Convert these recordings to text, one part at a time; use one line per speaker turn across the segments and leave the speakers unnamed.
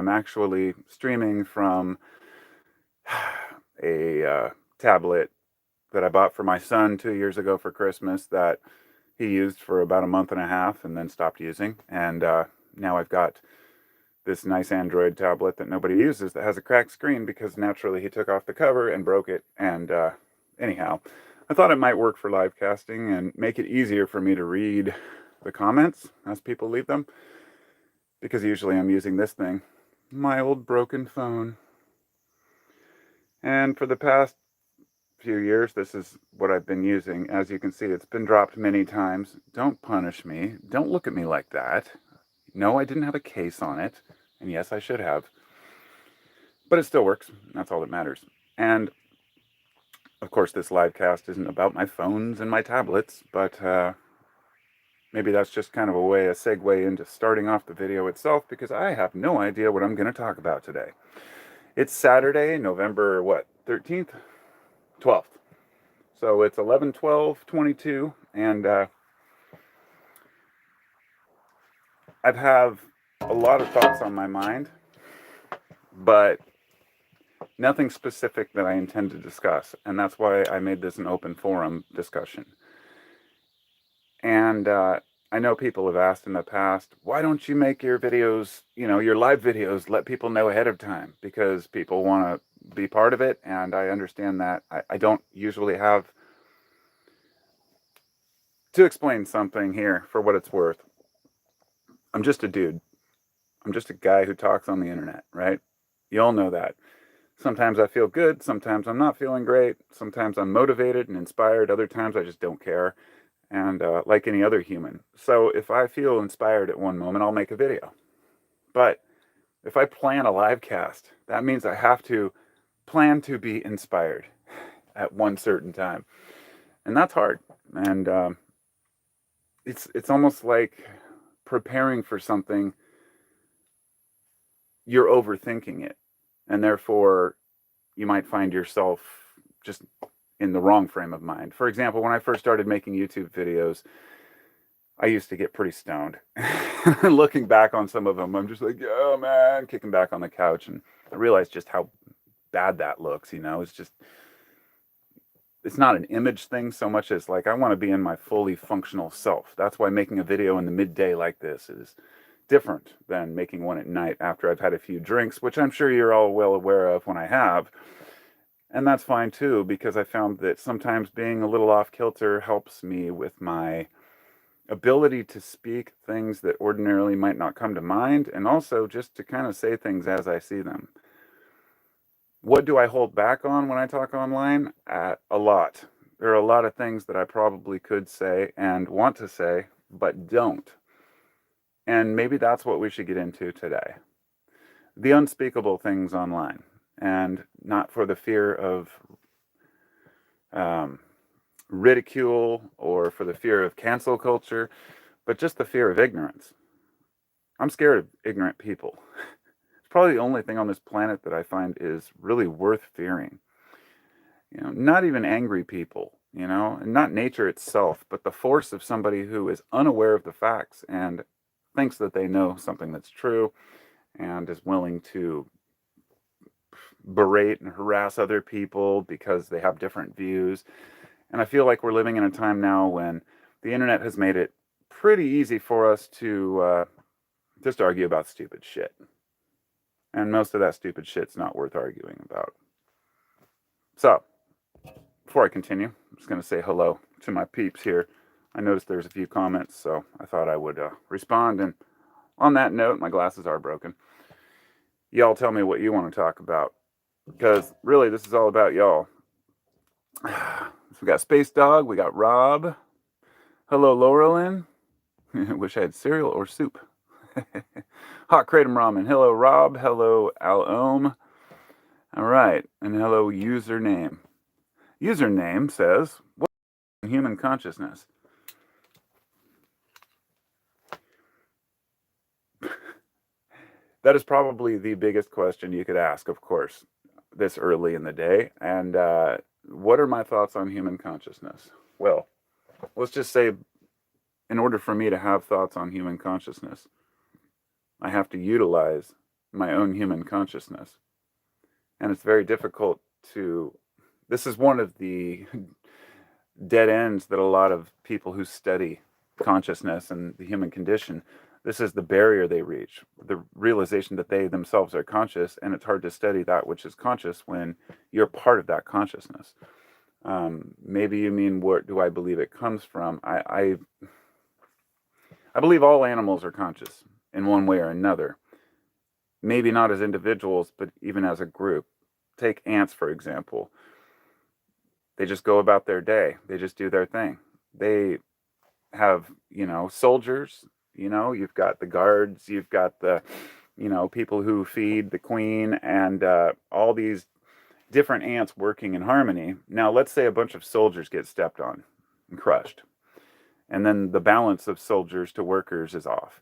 I'm actually streaming from a tablet that I bought for my son 2 years ago for Christmas that he used for about a month and a half and then stopped using. And now I've got this nice Android tablet that nobody uses that has a cracked screen because naturally he took off the cover and broke it. And anyhow, I thought it might work for live casting and make it easier for me to read the comments as people leave them, because usually I'm using this thing, my old broken phone. And for the past few years, this is what I've been using. As you can see, it's been dropped many times. Don't punish me. Don't look at me like that. No, I didn't have a case on it. And yes, I should have. But it still works. That's all that matters. And of course, this live cast isn't about my phones and my tablets, but maybe that's just kind of a segue into starting off the video itself, because I have no idea what I'm going to talk about today. It's Saturday, November, 13th? 12th. So it's 11/12/22, and I have a lot of thoughts on my mind, but nothing specific that I intend to discuss, and that's why I made this an open forum discussion. And I know people have asked in the past, why don't you make your videos, your live videos, let people know ahead of time? Because people want to be part of it, and I understand that. I don't usually have to explain something here for what it's worth. I'm just a dude. I'm just a guy who talks on the internet, right? You all know that. Sometimes I feel good. Sometimes I'm not feeling great. Sometimes I'm motivated and inspired. Other times I just don't care. And like any other human. So if I feel inspired at one moment, I'll make a video. But if I plan a live cast, that means I have to plan to be inspired at one certain time. And that's hard. And it's almost like preparing for something. You're overthinking it. And therefore, you might find yourself just in the wrong frame of mind. For example, when I first started making YouTube videos, I used to get pretty stoned. Looking back on some of them, I'm just like, oh man, kicking back on the couch. And I realized just how bad that looks, it's not an image thing so much as like, I want to be in my fully functional self. That's why making a video in the midday like this is different than making one at night after I've had a few drinks, which I'm sure you're all well aware of when I have. And that's fine too, because I found that sometimes being a little off kilter helps me with my ability to speak things that ordinarily might not come to mind, and also just to kind of say things as I see them. What do I hold back on when I talk online? A lot. There are a lot of things that I probably could say and want to say, but don't. And maybe that's what we should get into today. The unspeakable things online. And not for the fear of ridicule or for the fear of cancel culture, but just the fear of ignorance. I'm scared of ignorant people. It's probably the only thing on this planet that I find is really worth fearing. Not even angry people, and not nature itself, but the force of somebody who is unaware of the facts and thinks that they know something that's true and is willing to berate and harass other people because they have different views. And I feel like we're living in a time now when the internet has made it pretty easy for us to just argue about stupid shit. And most of that stupid shit's not worth arguing about. So, before I continue, I'm just going to say hello to my peeps here. I noticed there's a few comments, so I thought I would respond. And on that note, my glasses are broken. Y'all tell me what you want to talk about, because really this is all about y'all. So we got Space Dog, we got Rob. Hello, Laurelyn. Wish I had cereal or soup. Hot Kratom Ramen. Hello, Rob. Hello, Al-Ohm. All right, and hello, username. Username says, what is human consciousness? That is probably the biggest question you could ask, of course, this early in the day. And what are my thoughts on human consciousness? Well, let's just say, in order for me to have thoughts on human consciousness, I have to utilize my own human consciousness. And it's very difficult to. This is one of the dead ends that a lot of people who study consciousness and the human condition, this is the barrier they reach, the realization that they themselves are conscious, and it's hard to study that which is conscious when you're part of that consciousness. Maybe you mean, where do I believe it comes from? I believe all animals are conscious in one way or another. Maybe not as individuals, but even as a group. Take ants, for example. They just go about their day. They just do their thing. They have, soldiers. You've got the guards. You've got the, people who feed the queen, and all these different ants working in harmony. Now, let's say a bunch of soldiers get stepped on and crushed, and then the balance of soldiers to workers is off.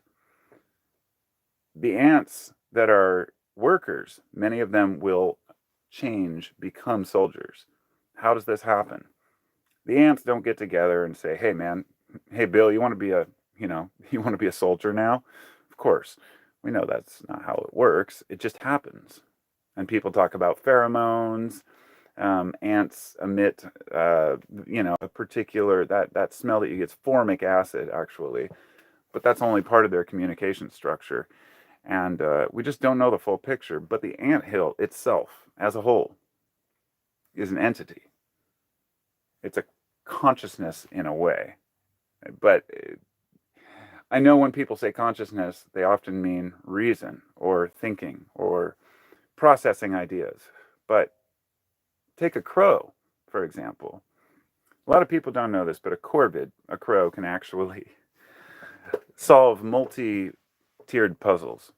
The ants that are workers, many of them will change, become soldiers. How does this happen? The ants don't get together and say, "Hey, man, hey, Bill, you want to be you want to be a soldier now?" Of course, we know that's not how it works. It just happens. And people talk about pheromones. Ants emit, a particular that smell that you get. It's formic acid, actually, but that's only part of their communication structure. And we just don't know the full picture. But the anthill itself, as a whole, is an entity. It's a consciousness in a way. But I know when people say consciousness, they often mean reason or thinking or processing ideas. But take a crow, for example. A lot of people don't know this, but a crow, can actually solve multi-tiered puzzles.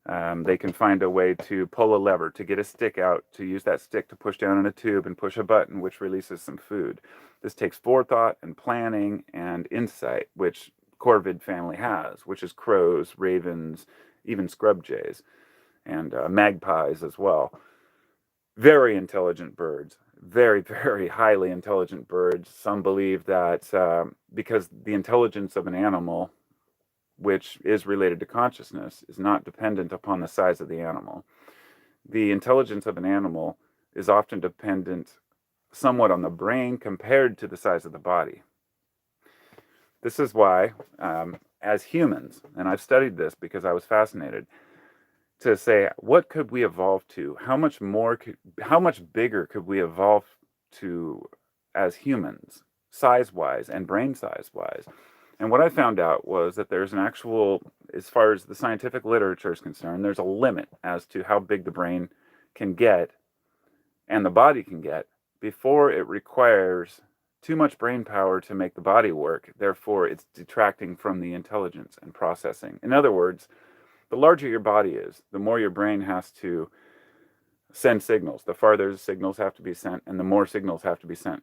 They can find a way to pull a lever, to get a stick out, to use that stick to push down in a tube and push a button, which releases some food. This takes forethought and planning and insight, which corvid family has, which is crows, ravens, even scrub jays, and magpies as well. Very intelligent birds, very, very highly intelligent birds. Some believe that because the intelligence of an animal, which is related to consciousness, is not dependent upon the size of the animal. The intelligence of an animal is often dependent somewhat on the brain compared to the size of the body. This is why, as humans, and I've studied this because I was fascinated, to say, what could we evolve to? How much bigger could we evolve to as humans, size-wise and brain size-wise? And what I found out was that there's an actual, as far as the scientific literature is concerned, there's a limit as to how big the brain can get and the body can get before it requires too much brain power to make the body work. Therefore, it's detracting from the intelligence and processing. In other words, the larger your body is, the more your brain has to send signals. The farther the signals have to be sent, and the more signals have to be sent.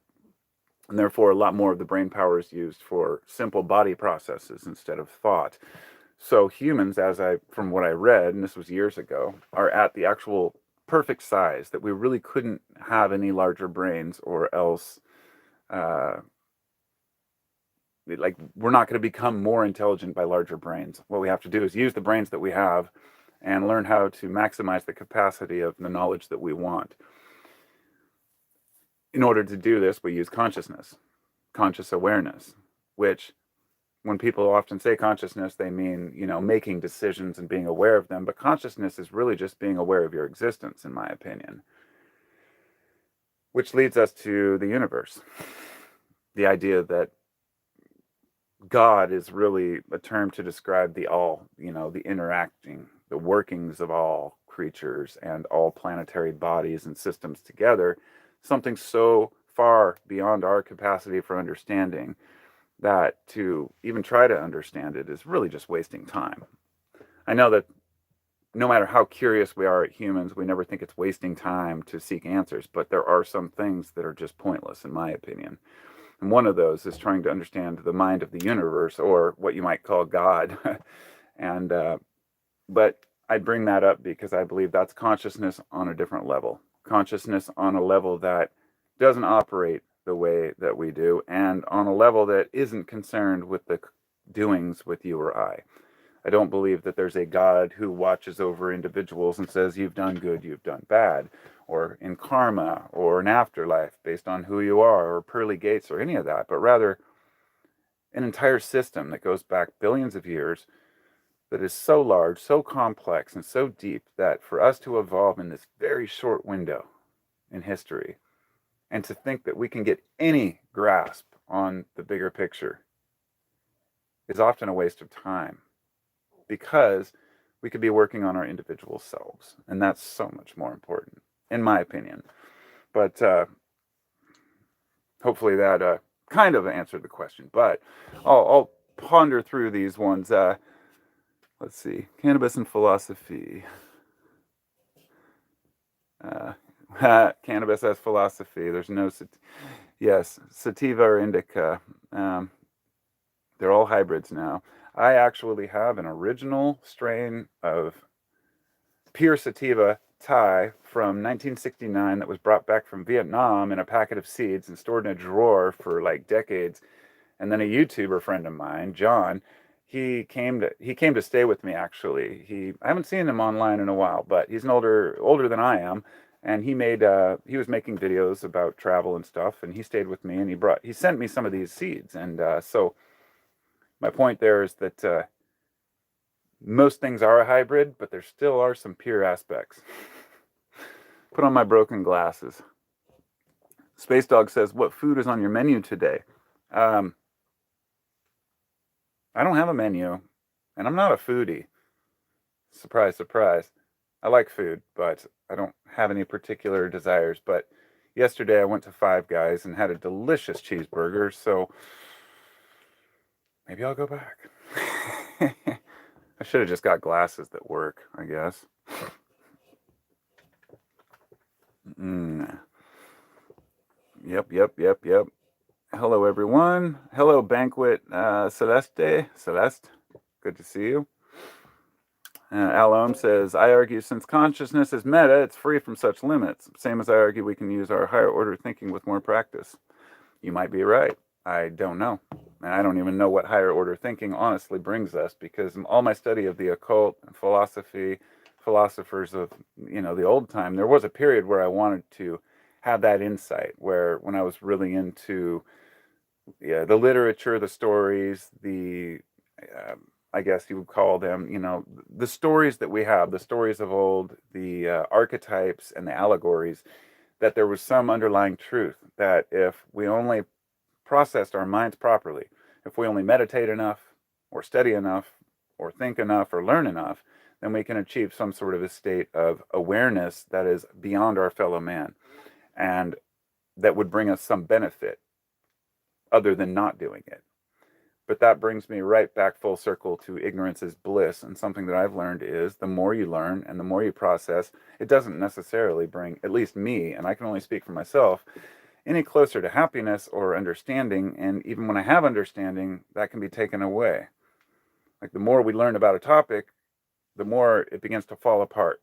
And therefore, a lot more of the brain power is used for simple body processes instead of thought. So humans, from what I read, and this was years ago, are at the actual perfect size that we really couldn't have any larger brains, or else we're not going to become more intelligent by larger brains. What we have to do is use the brains that we have and learn how to maximize the capacity of the knowledge that we want. In order to do this, we use consciousness, conscious awareness, which, when people often say consciousness, they mean, making decisions and being aware of them. But consciousness is really just being aware of your existence, in my opinion. Which leads us to the universe. The idea that God is really a term to describe the all, the interacting, the workings of all creatures and all planetary bodies and systems together, something so far beyond our capacity for understanding that to even try to understand it is really just wasting time. I know that no matter how curious we are at humans, we never think it's wasting time to seek answers, but there are some things that are just pointless, in my opinion. And one of those is trying to understand the mind of the universe, or what you might call God. and But I bring that up because I believe that's consciousness on a different level. Consciousness on a level that doesn't operate the way that we do, and on a level that isn't concerned with the doings with you or I. I don't believe that there's a God who watches over individuals and says, you've done good, you've done bad, or in karma, or an afterlife based on who you are, or pearly gates, or any of that, but rather an entire system that goes back billions of years that is so large, so complex, and so deep that for us to evolve in this very short window in history and to think that we can get any grasp on the bigger picture is often a waste of time because we could be working on our individual selves. And that's so much more important, in my opinion. But hopefully that kind of answered the question. But I'll ponder through these ones. Let's see. Cannabis and philosophy. Cannabis as philosophy. There's no... Yes, sativa or indica. They're all hybrids now. I actually have an original strain of pure sativa Thai from 1969 that was brought back from Vietnam in a packet of seeds and stored in a drawer for like decades. And then a YouTuber friend of mine, John, he came to stay with me actually. I haven't seen him online in a while, but he's an older than I am, and he was making videos about travel and stuff, and he stayed with me and he sent me some of these seeds. And so my point there is that most things are a hybrid, but there still are some pure aspects. Put on my broken glasses. Space Dog says, what food is on your menu today? I don't have a menu, and I'm not a foodie. Surprise, surprise. I like food, but I don't have any particular desires. But yesterday I went to Five Guys and had a delicious cheeseburger, so maybe I'll go back. I should have just got glasses that work, I guess. Yep. Hello, everyone. Hello, Banquet Celeste. Good to see you. Alom says, I argue since consciousness is meta, it's free from such limits. Same as I argue we can use our higher order thinking with more practice. You might be right. I don't know. And I don't even know what higher order thinking honestly brings us, because in all my study of the occult and philosophy, philosophers of, the old time, there was a period where I wanted to have that insight, where when I was really into the literature, the stories, I guess you would call them, the stories that we have, the stories of old, the archetypes and the allegories, that there was some underlying truth that if we only processed our minds properly, if we only meditate enough or study enough or think enough or learn enough, then we can achieve some sort of a state of awareness that is beyond our fellow man, and that would bring us some benefit other than not doing it. But that brings me right back full circle to ignorance is bliss. And something that I've learned is the more you learn and the more you process, it doesn't necessarily bring, at least me, and I can only speak for myself, any closer to happiness or understanding. And even when I have understanding, that can be taken away. Like the more we learn about a topic, the more it begins to fall apart.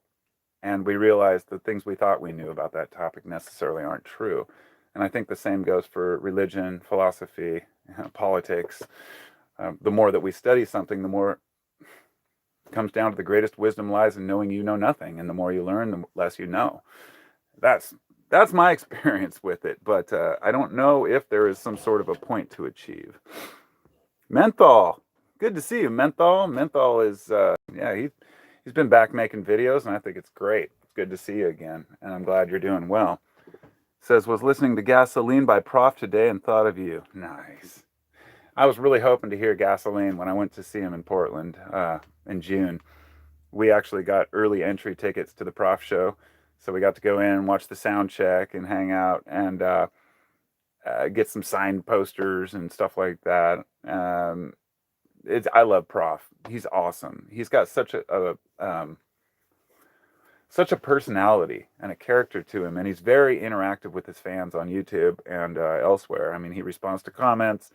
And we realize the things we thought we knew about that topic necessarily aren't true. And I think the same goes for religion, philosophy, politics. The more that we study something, the more it comes down to the greatest wisdom lies in knowing you know nothing. And the more you learn, the less you know. That's my experience with it. But I don't know if there is some sort of a point to achieve. Menthol. Good to see you, Menthol. Menthol is, he's been back making videos, and I think it's great. It's good to see you again, and I'm glad you're doing well. Says, was listening to Gasoline by Prof today and thought of you. Nice. I was really hoping to hear Gasoline when I went to see him in Portland in June. We actually got early entry tickets to the Prof show, so we got to go in and watch the sound check and hang out and get some signed posters and stuff like that. I love Prof. He's awesome. He's got such a personality and a character to him, and he's very interactive with his fans on YouTube and elsewhere. I mean, he responds to comments,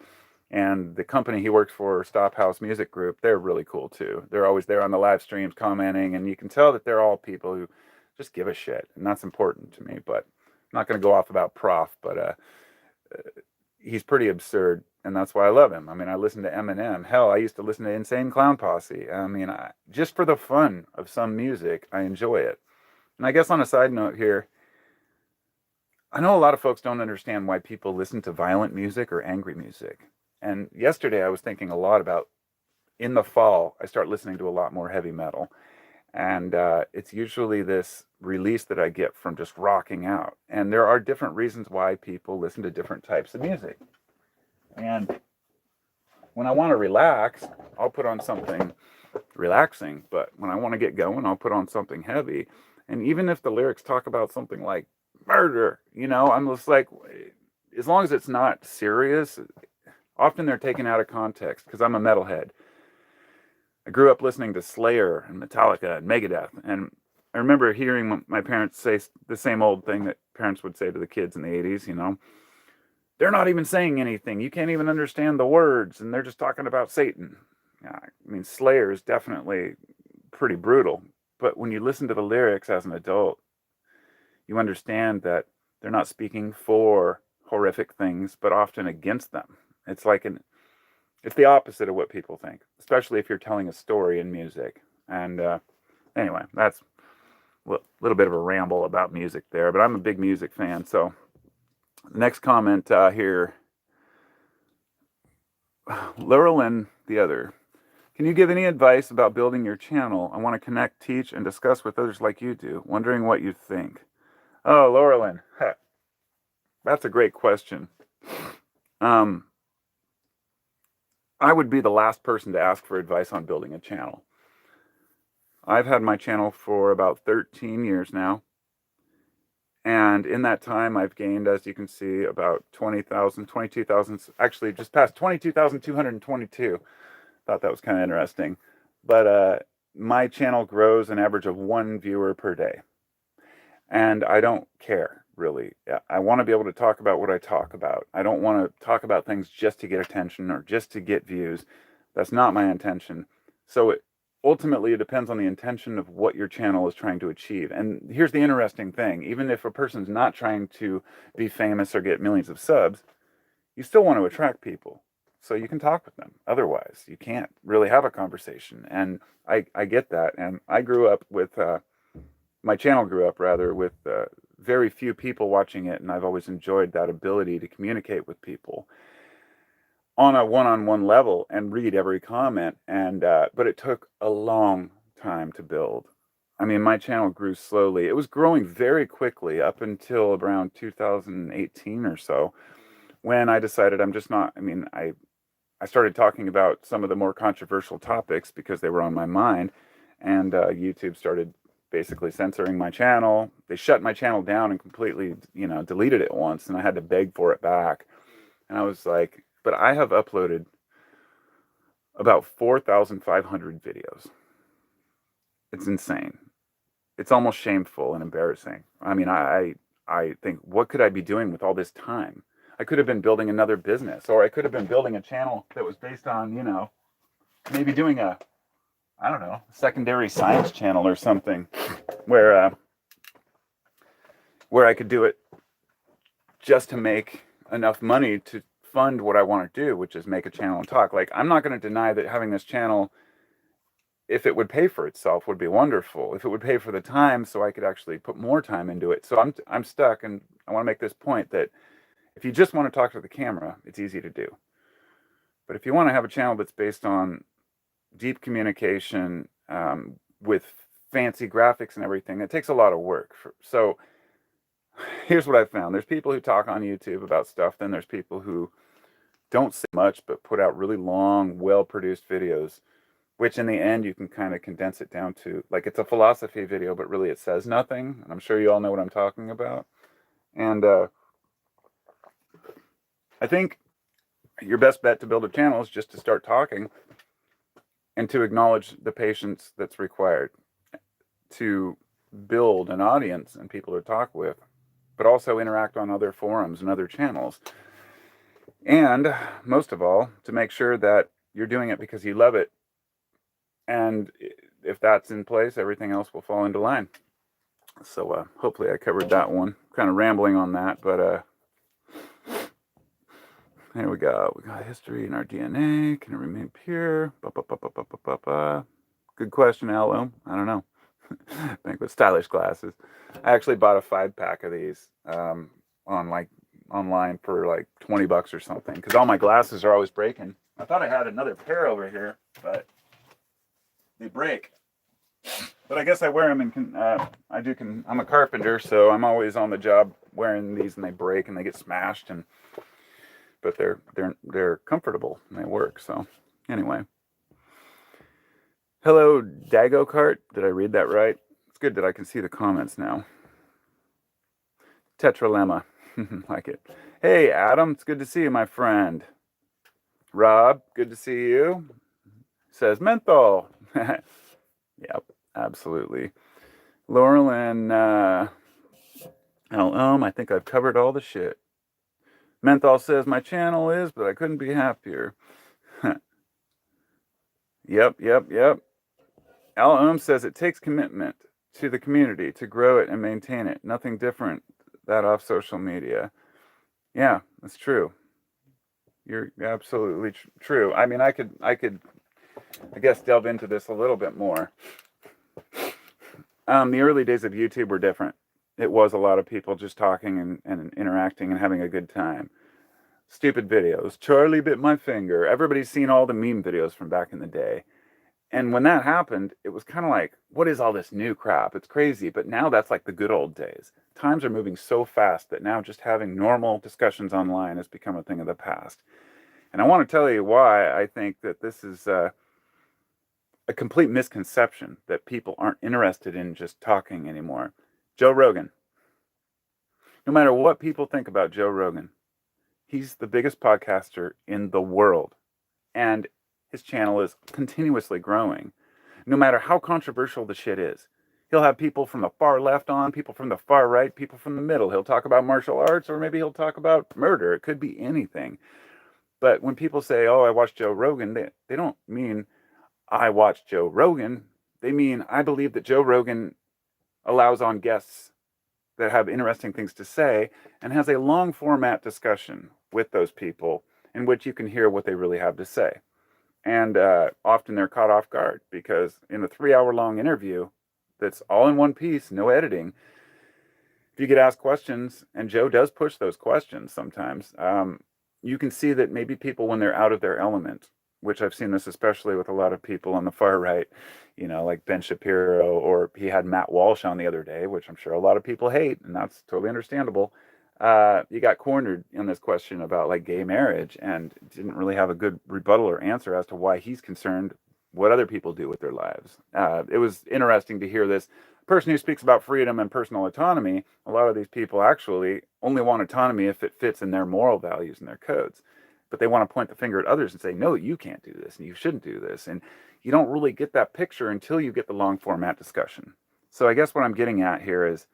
and the company he works for, Stop House Music Group, they're really cool too. They're always there on the live streams commenting, and you can tell that they're all people who just give a shit, and that's important to me. But I'm not going to go off about Prof, but he's pretty absurd and that's why I love him. I mean, I listen to Eminem. Hell, I used to listen to Insane Clown Posse. I mean, just for the fun of some music, I enjoy it. And I guess on a side note here, I know a lot of folks don't understand why people listen to violent music or angry music. And yesterday I was thinking a lot about in the fall, I start listening to a lot more heavy metal. And it's usually this release that I get from just rocking out. And there are different reasons why people listen to different types of music. And when I want to relax, I'll put on something relaxing. But when I want to get going, I'll put on something heavy. And even if the lyrics talk about something like murder, I'm just like, as long as it's not serious, often they're taken out of context because I'm a metalhead. I grew up listening to Slayer and Metallica and Megadeth, and I remember hearing my parents say the same old thing that parents would say to the kids in the 80s, they're not even saying anything. You can't even understand the words, and they're just talking about Satan. I mean, Slayer is definitely pretty brutal, but when you listen to the lyrics as an adult, you understand that they're not speaking for horrific things, but often against them. It's like it's the opposite of what people think, especially if you're telling a story in music. And anyway, that's a little bit of a ramble about music there, but I'm a big music fan. So the next comment here, Laurel and the other. Can you give any advice about building your channel? I want to connect, teach, and discuss with others like you do. Wondering what you think. Oh, Laurelyn, that's a great question. I would be the last person to ask for advice on building a channel. I've had my channel for about 13 years now. And in that time, I've gained, as you can see, about 20,000, 22,000, actually just past 22,222. Thought that was kind of interesting. But my channel grows an average of 1 viewer per day. And I don't care, really. I want to be able to talk about what I talk about. I don't want to talk about things just to get attention or just to get views. That's not my intention. So ultimately, it depends on the intention of what your channel is trying to achieve. And here's the interesting thing. Even if a person's not trying to be famous or get millions of subs, you still want to attract people. So you can talk with them. Otherwise, you can't really have a conversation. And I get that. And I grew up with... my channel grew up rather with very few people watching it, and I've always enjoyed that ability to communicate with people on a one-on-one level and read every comment. And but it took a long time to build. I mean, my channel grew slowly. It was growing very quickly up until around 2018 or so, when I decided I'm just not. I mean, I started talking about some of the more controversial topics because they were on my mind, and YouTube started basically censoring my channel. They shut my channel down and completely, deleted it once, and I had to beg for it back. And I was like, but I have uploaded about 4,500 videos. It's insane. It's almost shameful and embarrassing. I mean, I think, what could I be doing with all this time? I could have been building another business, or I could have been building a channel that was based on, maybe doing a secondary science channel or something where I could do it just to make enough money to fund what I want to do, which is make a channel and talk. Like, I'm not going to deny that having this channel, if it would pay for itself, would be wonderful. If it would pay for the time so I could actually put more time into it. So I'm stuck, and I want to make this point that if you just want to talk to the camera, it's easy to do. But if you want to have a channel that's based on deep communication with fancy graphics and everything, it takes a lot of work. So here's what I've found. There's people who talk on YouTube about stuff. Then there's people who don't say much but put out really long, well-produced videos, which in the end you can kind of condense it down to, like, it's a philosophy video, but really it says nothing. And I'm sure you all know what I'm talking about. And I think your best bet to build a channel is just to start talking and to acknowledge the patience that's required to build an audience and people to talk with, but also interact on other forums and other channels. And most of all, to make sure that you're doing it because you love it. And if that's in place, everything else will fall into line. So hopefully I covered that one. Kind of rambling on that, but Here we go. We got history in our DNA. Can it remain pure? Good question, Alum. I don't know. I think with stylish glasses. I actually bought a 5-pack of these on like online for like $20 or something because all my glasses are always breaking. I thought I had another pair over here, but they break. But I guess I wear them and I'm a carpenter, so I'm always on the job wearing these, and they break and they get smashed, but they're comfortable and they work. So anyway, hello Dago Cart. Did I read that right? It's good that I can see the comments now. Tetralemma, like it. Hey Adam, it's good to see you, my friend. Rob, good to see you. Says menthol. Yep, absolutely. Laurel and I think I've covered all the shit. Menthol says my channel is, but I couldn't be happier. Yep. Says it takes commitment to the community to grow it and maintain it. Nothing different that off social media. Yeah, that's true. You're absolutely true. I mean, I could, I guess, delve into this a little bit more. The early days of YouTube were different. It was a lot of people just talking and interacting and having a good time. Stupid videos. Charlie bit my finger. Everybody's seen all the meme videos from back in the day. And when that happened, it was kind of like, what is all this new crap? It's crazy. But now that's like the good old days. Times are moving so fast that now just having normal discussions online has become a thing of the past. And I want to tell you why I think that this is a complete misconception that people aren't interested in just talking anymore. Joe Rogan. No matter what people think about Joe Rogan, he's the biggest podcaster in the world. And his channel is continuously growing, no matter how controversial the shit is. He'll have people from the far left on, people from the far right, people from the middle. He'll talk about martial arts, or maybe he'll talk about murder. It could be anything. But when people say, oh, I watched Joe Rogan, they don't mean I watched Joe Rogan. They mean I believe that Joe Rogan allows on guests that have interesting things to say and has a long format discussion with those people in which you can hear what they really have to say. And often they're caught off guard because in a 3-hour long interview that's all in one piece, no editing, if you get asked questions, and Joe does push those questions sometimes, you can see that maybe people, when they're out of their element, which I've seen this especially with a lot of people on the far right, like Ben Shapiro, or he had Matt Walsh on the other day, which I'm sure a lot of people hate, and that's totally understandable. You got cornered in this question about like gay marriage and didn't really have a good rebuttal or answer as to why he's concerned what other people do with their lives. It was interesting to hear this person who speaks about freedom and personal autonomy. A lot of these people actually only want autonomy if it fits in their moral values and their codes. But they want to point the finger at others and say, no, you can't do this and you shouldn't do this. And you don't really get that picture until you get the long format discussion. So I guess what I'm getting at here is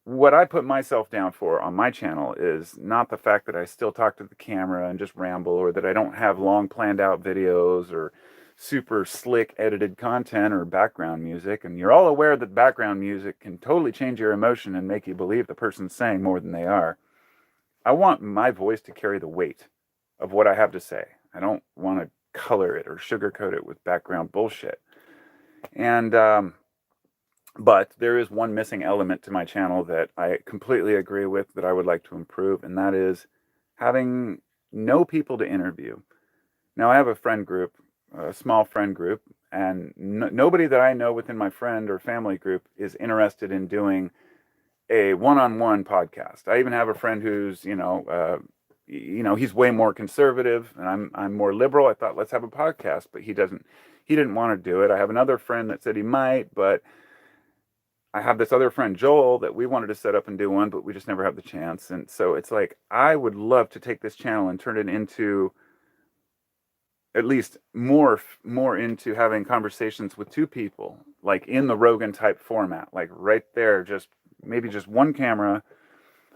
what I put myself down for on my channel is not the fact that I still talk to the camera and just ramble, or that I don't have long planned out videos or super slick edited content or background music. And you're all aware that background music can totally change your emotion and make you believe the person's saying more than they are. I want my voice to carry the weight of what I have to say. I don't want to color it or sugarcoat it with background bullshit. And but there is one missing element to my channel that I completely agree with, that I would like to improve, and that is having no people to interview. Now, I have a friend group, a small friend group, and nobody that I know within my friend or family group is interested in doing a one-on-one podcast. I even have a friend who's, he's way more conservative, and I'm more liberal. I thought, let's have a podcast, but he didn't want to do it. I have another friend that said he might, but I have this other friend, Joel, that we wanted to set up and do one, but we just never have the chance. And so it's like, I would love to take this channel and turn it into at least more into having conversations with two people, like in the Rogan type format, like right there, just maybe just one camera.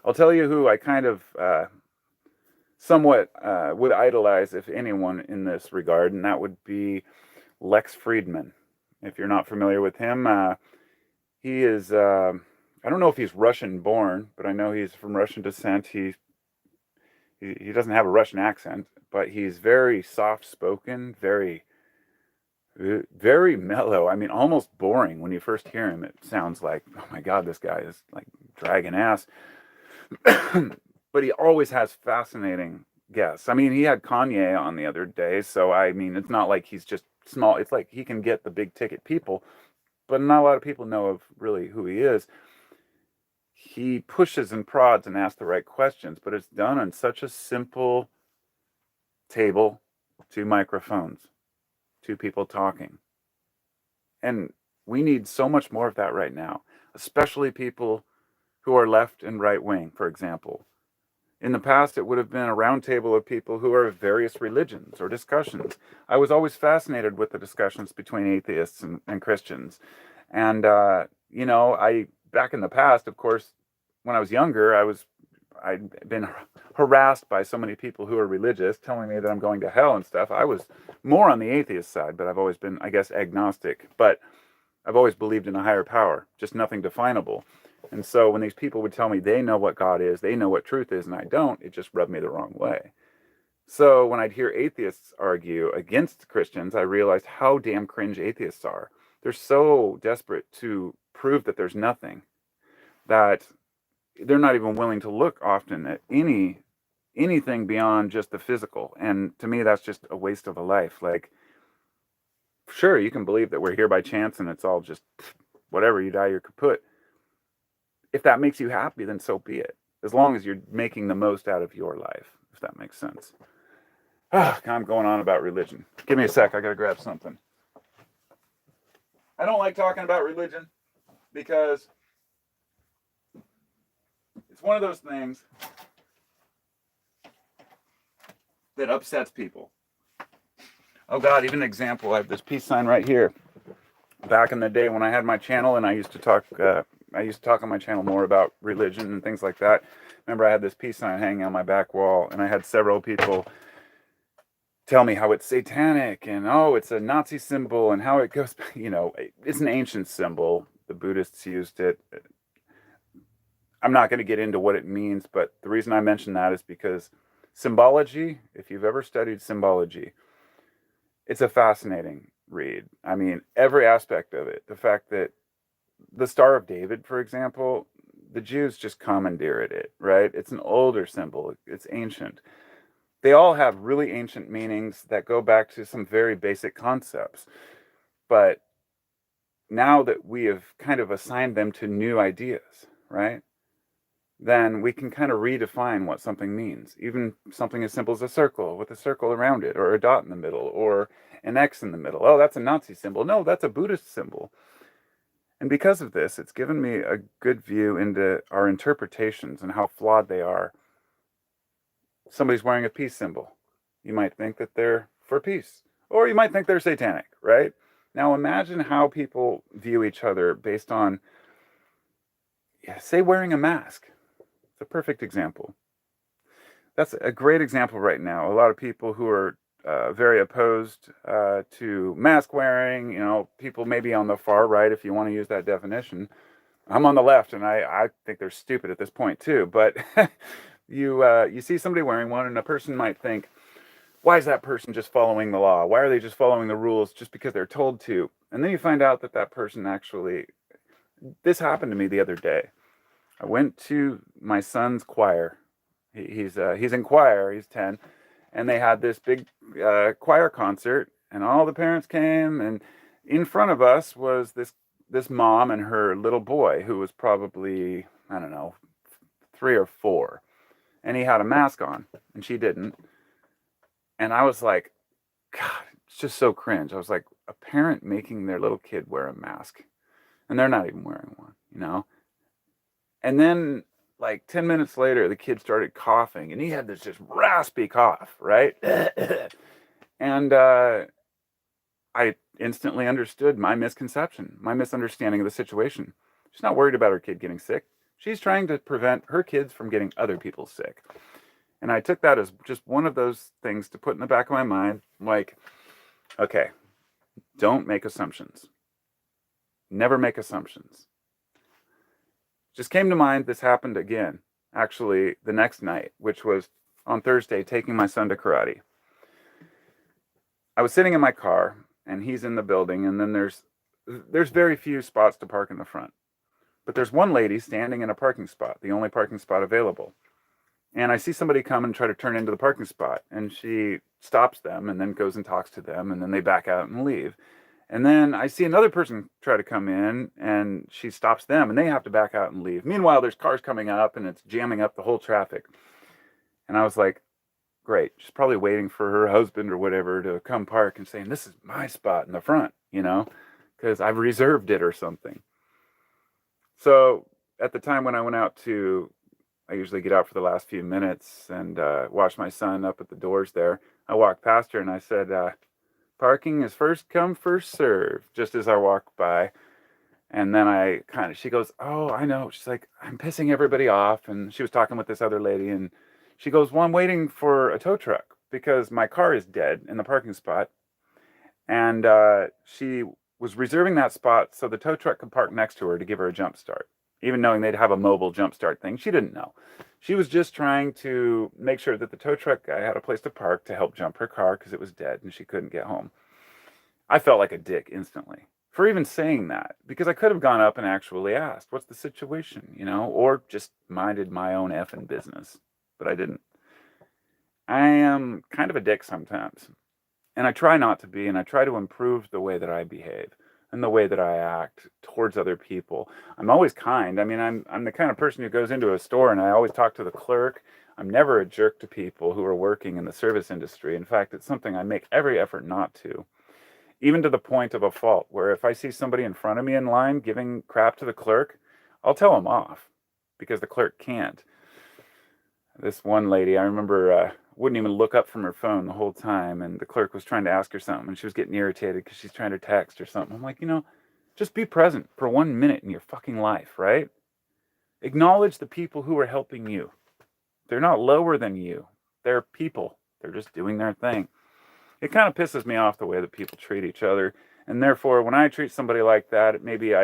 I'll tell you who I kind of somewhat would idolize, if anyone, in this regard, and that would be Lex Friedman. If you're not familiar with him, he is, I don't know if he's Russian born, but I know he's from Russian descent. He He doesn't have a Russian accent, but he's very soft spoken, very mellow. I mean, almost boring when you first hear him. It sounds like, oh my God, this guy is like dragging ass. But he always has fascinating guests. I mean, he had Kanye on the other day, so I mean, it's not like he's just small. It's like he can get the big ticket people, but not a lot of people know of really who he is. He pushes and prods and asks the right questions, but it's done on such a simple table, two microphones, two people talking. And we need so much more of that right now, especially people who are left and right wing, for example. In the past, it would have been a round table of people who are of various religions or discussions. I was always fascinated with the discussions between atheists and Christians. And, back in the past, of course, when I was younger, I'd been harassed by so many people who are religious telling me that I'm going to hell and stuff. I was more on the atheist side, but I've always been, I guess, agnostic. But I've always believed in a higher power, just nothing definable. And so when these people would tell me they know what God is, they know what truth is, and I don't, it just rubbed me the wrong way. So when I'd hear atheists argue against Christians, I realized how damn cringe atheists are. They're so desperate to prove that there's nothing that they're not even willing to look often at anything beyond just the physical. And to me, that's just a waste of a life. Like, sure, you can believe that we're here by chance and it's all just whatever, you die, you're kaput. If that makes you happy, then so be it. As long as you're making the most out of your life, if that makes sense. I'm going on about religion. Give me a sec. I got to grab something. I don't like talking about religion because it's one of those things that upsets people. Oh God, even an example. I have this peace sign right here. Back in the day when I had my channel and I used to talk on my channel more about religion and things like that. Remember, I had this peace sign hanging on my back wall, and I had several people tell me how it's satanic and oh, it's a Nazi symbol and how it goes. It's an ancient symbol. The Buddhists used it. I'm not going to get into what it means, but the reason I mention that is because symbology, if you've ever studied symbology, it's a fascinating read. I mean, every aspect of it. The fact that the Star of David, for example, the Jews just commandeered it, right? It's an older symbol. It's ancient. They all have really ancient meanings that go back to some very basic concepts. But now that we have kind of assigned them to new ideas, right? Then we can kind of redefine what something means. Even something as simple as a circle with a circle around it, or a dot in the middle, or an X in the middle. Oh, that's a Nazi symbol. No, that's a Buddhist symbol. And because of this, it's given me a good view into our interpretations and how flawed they are. Somebody's wearing a peace symbol. You might think that they're for peace, or you might think they're satanic, right? Now imagine how people view each other based on, say, wearing a mask. It's a perfect example. That's a great example right now. A lot of people who are very opposed to mask wearing, people maybe on the far right, if you want to use that definition. I'm on the left, and I think they're stupid at this point too. But you see somebody wearing one, and a person might think, why is that person just following the law? Why are they just following the rules just because they're told to? And then you find out that that person actually, this happened to me the other day. I went to my son's choir. He's in choir. He's 10, and they had this big choir concert, and all the parents came, and in front of us was this mom and her little boy who was probably, I don't know, 3 or 4, and he had a mask on, and she didn't. And I was like, God, it's just so cringe. I was like, a parent making their little kid wear a mask, and they're not even wearing one. And then, like 10 minutes later, the kid started coughing, and he had this just raspy cough, right? And I instantly understood my misconception, my misunderstanding of the situation. She's not worried about her kid getting sick. She's trying to prevent her kids from getting other people sick. And I took that as just one of those things to put in the back of my mind, like, okay, don't make assumptions. Never make assumptions. Just came to mind, this happened again, actually, the next night, which was on Thursday taking my son to karate. I was sitting in my car, and he's in the building, and then there's very few spots to park in the front. But there's one lady standing in a parking spot, the only parking spot available. And I see somebody come and try to turn into the parking spot, and she stops them and then goes and talks to them, and then they back out and leave. And then I see another person try to come in, and she stops them, and they have to back out and leave. Meanwhile, there's cars coming up, and it's jamming up the whole traffic. And I was like, great. She's probably waiting for her husband or whatever to come park and saying, this is my spot in the front, because I've reserved it or something. So at the time when I went out I usually get out for the last few minutes and watch my son up at the doors there. I walked past her and I said, parking is first come, first serve, just as I walked by. And then she goes, oh, I know. She's like, I'm pissing everybody off. And she was talking with this other lady. And she goes, well, I'm waiting for a tow truck because my car is dead in the parking spot. And she was reserving that spot so the tow truck could park next to her to give her a jump start. Even knowing they'd have a mobile jump start thing, she didn't know. She was just trying to make sure that the tow truck guy had a place to park to help jump her car because it was dead and she couldn't get home. I felt like a dick instantly for even saying that, because I could have gone up and actually asked, what's the situation, or just minded my own effing business. But I didn't. I am kind of a dick sometimes. And I try not to be, and I try to improve the way that I behave and the way that I act towards other people. I'm always kind. I mean, I'm the kind of person who goes into a store and I always talk to the clerk. I'm never a jerk to people who are working in the service industry. In fact, it's something I make every effort not to, even to the point of a fault, where if I see somebody in front of me in line giving crap to the clerk, I'll tell them off because the clerk can't. This one lady, I remember, wouldn't even look up from her phone the whole time, and the clerk was trying to ask her something, and she was getting irritated because she's trying to text or something. I'm like, just be present for 1 minute in your fucking life, right? Acknowledge the people who are helping you. They're not lower than you. They're people. They're just doing their thing. It kind of pisses me off the way that people treat each other, and therefore, when I treat somebody like that, maybe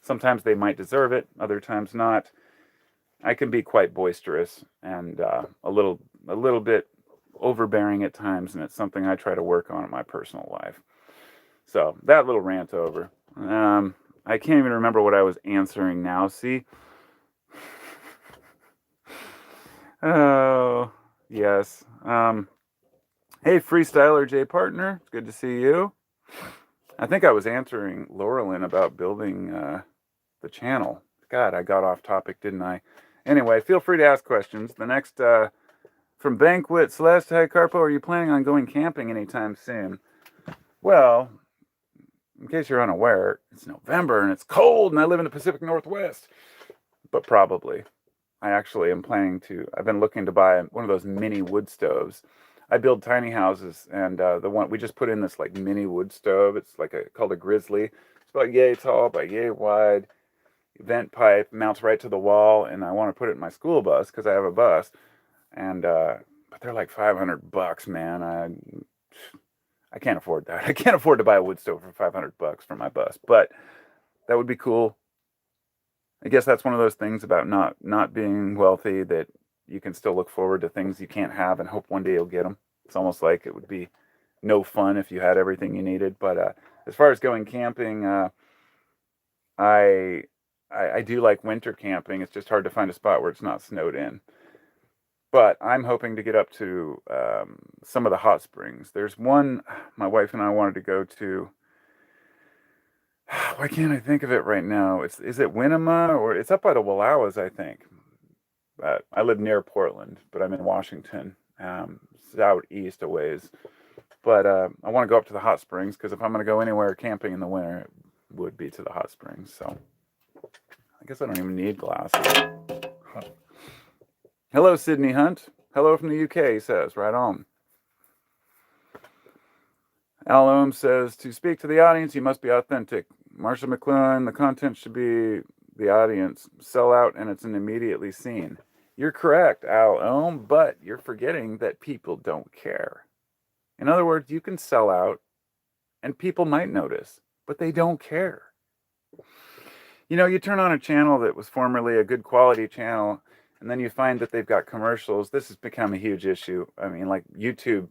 sometimes they might deserve it, other times not. I can be quite boisterous and a little bit overbearing at times, and it's something I try to work on in my personal life. So that little rant over. I can't even remember what I was answering now. See? Oh, yes. Hey, Freestyler J Partner. It's good to see you. I think I was answering Laurelyn about building the channel. God, I got off topic, didn't I? Anyway, feel free to ask questions. The next, from Banquet Celeste, hey, Carpo, are you planning on going camping anytime soon? Well, in case you're unaware, it's November and it's cold and I live in the Pacific Northwest. But probably. I actually am planning to, I've been looking to buy one of those mini wood stoves. I build tiny houses, and the one, we just put in this like mini wood stove. It's called a Grizzly. It's about yay tall by yay wide. Vent pipe mounts right to the wall, and I want to put it in my school bus because I have a bus, and but they're like $500, man. I can't afford that. I can't afford to buy a wood stove for $500 for my bus, but that would be cool. I guess that's one of those things about not being wealthy, that you can still look forward to things you can't have and hope one day you'll get them. It's almost like it would be no fun if you had everything you needed. But as far as going camping, I do like winter camping. It's just hard to find a spot where it's not snowed in. But I'm hoping to get up to some of the hot springs. There's one my wife and I wanted to go to. Why can't I think of it right now? Is it Winema, or it's up by the Wallowas, I think. I live near Portland, but I'm in Washington, southeast a ways. But I want to go up to the hot springs because if I'm going to go anywhere camping in the winter, it would be to the hot springs. So I guess I don't even need glasses. Huh. Hello, Sydney Hunt. Hello from the UK, he says. Right on. Al Ohm says, to speak to the audience, you must be authentic. Marsha McLuhan, the content should be the audience. Sell out and it's an immediately seen. You're correct, Al Ohm, but you're forgetting that people don't care. In other words, you can sell out and people might notice, but they don't care. You turn on a channel that was formerly a good quality channel, and then you find that they've got commercials. This has become a huge issue. I mean, like YouTube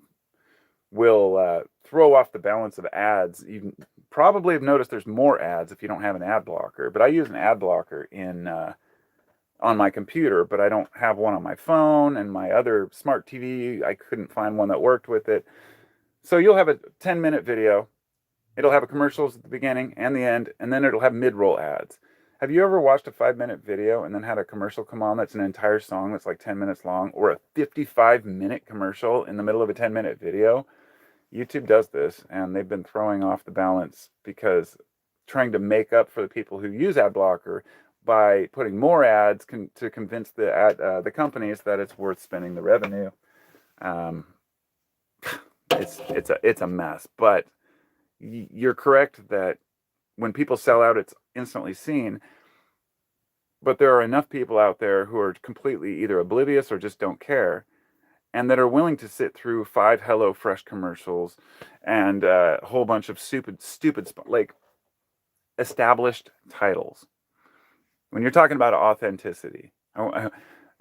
will throw off the balance of ads. You probably have noticed there's more ads if you don't have an ad blocker. But I use an ad blocker in on my computer, but I don't have one on my phone and my other smart TV. I couldn't find one that worked with it. So you'll have a 10-minute video. It'll have a commercials at the beginning and the end, and then it'll have mid-roll ads. Have you ever watched a 5-minute video and then had a commercial come on that's an entire song that's like 10 minutes long, or a 55-minute commercial in the middle of a 10-minute video? YouTube does this, and they've been throwing off the balance because trying to make up for the people who use ad blocker by putting more ads to convince the companies that it's worth spending the revenue. It's a mess, but you're correct that when people sell out, it's instantly seen. But there are enough people out there who are completely either oblivious or just don't care, and that are willing to sit through 5 HelloFresh commercials and a whole bunch of stupid, like established titles. When you're talking about authenticity,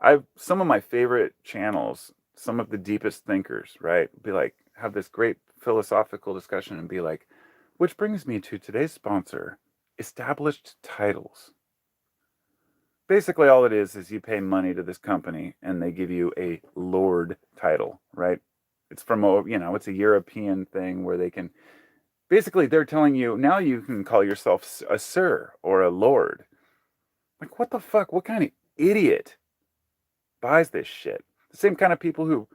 I've some of my favorite channels, some of the deepest thinkers, right, be like, have this great philosophical discussion and be like, which brings me to today's sponsor, established titles. Basically, all it is you pay money to this company and they give you a Lord title, right? It's from it's a European thing where they can, basically they're telling you, now you can call yourself a sir or a lord. Like, what the fuck? What kind of idiot buys this shit? The same kind of people who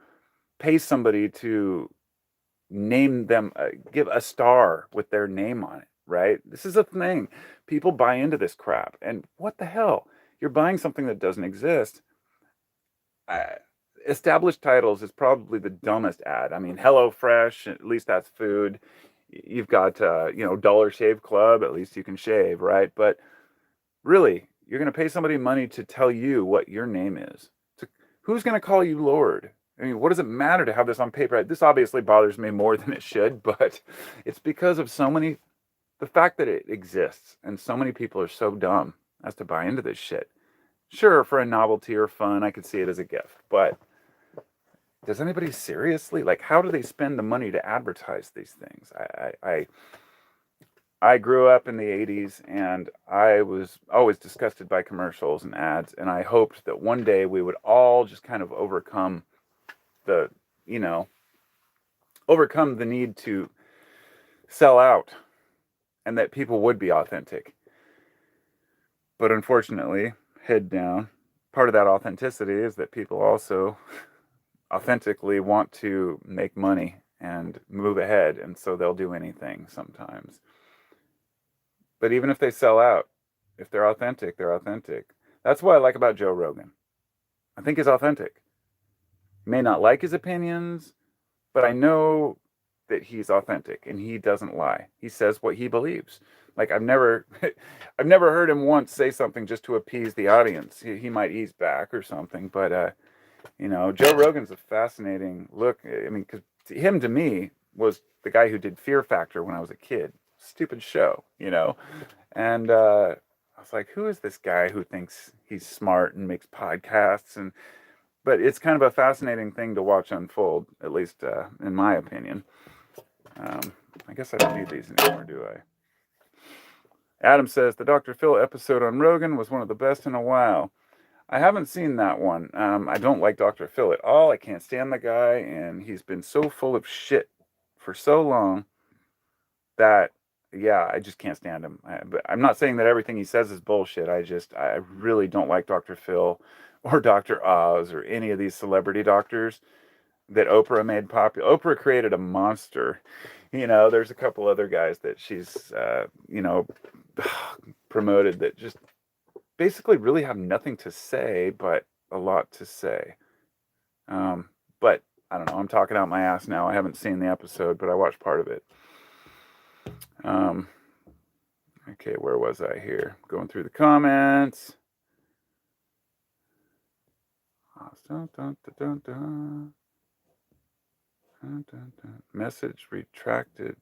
pay somebody to name them, give a star with their name on it, right? This is a thing. People buy into this crap. And what the hell? You're buying something that doesn't exist. Established titles is probably the dumbest ad. I mean, HelloFresh, at least that's food. You've got, Dollar Shave Club, at least you can shave, right? But really, you're going to pay somebody money to tell you what your name is. Who's going to call you Lord? I mean, what does it matter to have this on paper? This obviously bothers me more than it should, but it's because of the fact that it exists, and so many people are so dumb as to buy into this shit. Sure, for a novelty or fun, I could see it as a gift, but does anybody seriously, like, how do they spend the money to advertise these things? I grew up in the 80s, and I was always disgusted by commercials and ads, and I hoped that one day we would all just kind of overcome the need to sell out, and that people would be authentic. But unfortunately, head down, part of that authenticity is that people also authentically want to make money and move ahead, and so they'll do anything sometimes. But even if they sell out, if they're authentic, they're authentic. That's what I like about Joe Rogan. I think he's authentic. May not like his opinions, but I know that he's authentic and he doesn't lie. He says what he believes. Like, I've never heard him once say something just to appease the audience. He might ease back or something, but Joe Rogan's a fascinating look. I mean, because him to me was the guy who did Fear Factor when I was a kid. Stupid show, and I was like, who is this guy who thinks he's smart and makes podcasts? But it's kind of a fascinating thing to watch unfold, at least in my opinion. I guess I don't need these anymore, do I? Adam says, the Dr. Phil episode on Rogan was one of the best in a while. I haven't seen that one. I don't like Dr. Phil at all. I can't stand the guy, and he's been so full of shit for so long that, yeah, I just can't stand him. But I'm not saying that everything he says is bullshit. I really don't like Dr. Phil or Dr. Oz or any of these celebrity doctors that Oprah made popular. Oprah created a monster. There's a couple other guys that she's, promoted that just basically really have nothing to say, but a lot to say. But I don't know. I'm talking out my ass now. I haven't seen the episode, but I watched part of it. Okay, where was I here? Going through the comments. Message retracted.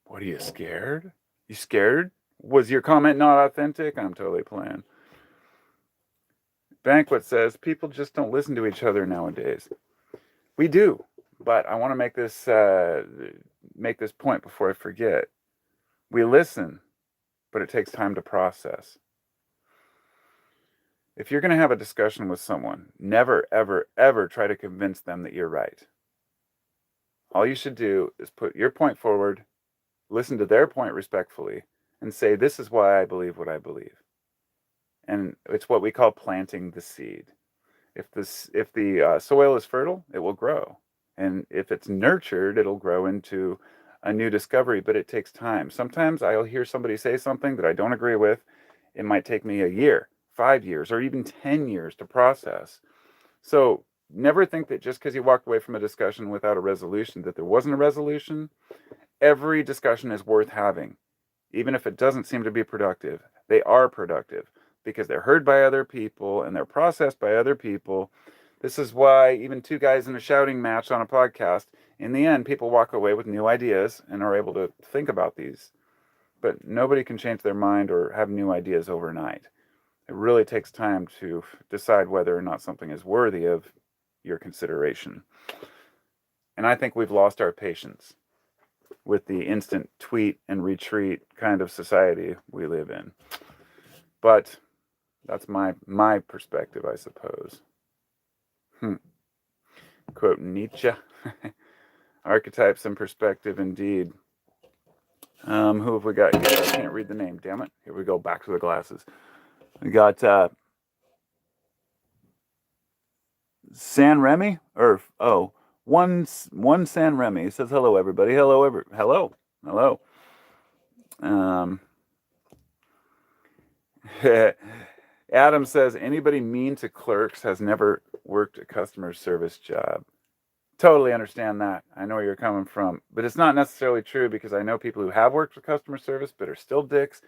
What, are you scared? You scared? Was your comment not authentic? I'm totally playing. Banquet says people just don't listen to each other nowadays. We do, but I want to make this point before I forget. We listen, but it takes time to process. If you're going to have a discussion with someone, never, ever, ever try to convince them that you're right. All you should do is put your point forward, listen to their point respectfully, and say, this is why I believe what I believe. And it's what we call planting the seed. If the soil is fertile, it will grow. And if it's nurtured, it'll grow into a new discovery, but it takes time. Sometimes I'll hear somebody say something that I don't agree with. It might take me a year, 5 years, or even 10 years to process. So never think that just because you walked away from a discussion without a resolution, that there wasn't a resolution. Every discussion is worth having. Even if it doesn't seem to be productive, they are productive because they're heard by other people and they're processed by other people. This is why even two guys in a shouting match on a podcast, in the end, people walk away with new ideas and are able to think about these. But nobody can change their mind or have new ideas overnight. It really takes time to decide whether or not something is worthy of your consideration. And I think we've lost our patience with the instant tweet and retreat kind of society we live in. But that's my perspective, I suppose. Quote Nietzsche. Archetypes and perspective indeed. Who have we got here? I can't read the name, damn it. Here we go, back to the glasses. We got San Remy? One San Remy. He says hello everybody. Hello. Adam says anybody mean to clerks has never worked a customer service job. Totally understand that. I know where you're coming from. But it's not necessarily true because I know people who have worked with customer service but are still dicks.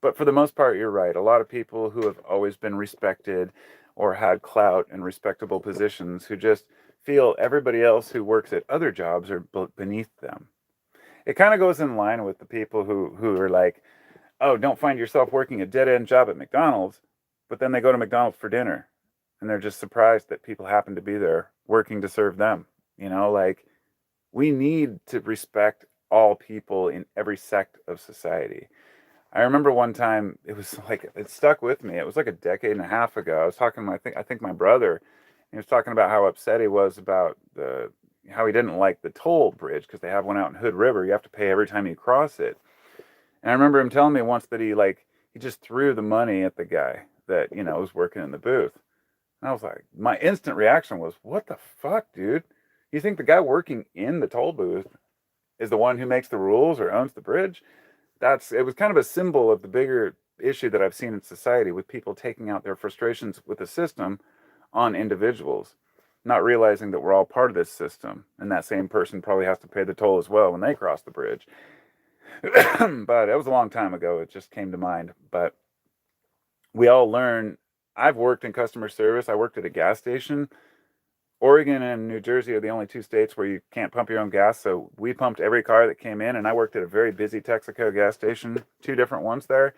But for the most part, you're right. A lot of people who have always been respected or had clout and respectable positions who just feel everybody else who works at other jobs are beneath them. It kind of goes in line with the people who are like, oh, don't find yourself working a dead-end job at McDonald's, but then they go to McDonald's for dinner and they're just surprised that people happen to be there working to serve them. Like, we need to respect all people in every sect of society. I remember one time, it stuck with me. It was like a decade and a half ago. I was talking to I think my brother. He was talking about how upset he was about how he didn't like the toll bridge because they have one out in Hood River. You have to pay every time you cross it. And I remember him telling me once that he just threw the money at the guy that, was working in the booth. And I was like, my instant reaction was, what the fuck, dude? You think the guy working in the toll booth is the one who makes the rules or owns the bridge? It was kind of a symbol of the bigger issue that I've seen in society with people taking out their frustrations with the system on individuals, not realizing that we're all part of this system, and that same person probably has to pay the toll as well when they cross the bridge. But it was a long time ago. It just came to mind. But we all learn. I've worked in customer service. I worked at a gas station. Oregon and New Jersey are the only two states where you can't pump your own gas. So we pumped every car that came in, and I worked at a very busy Texaco gas station, 2 different ones there.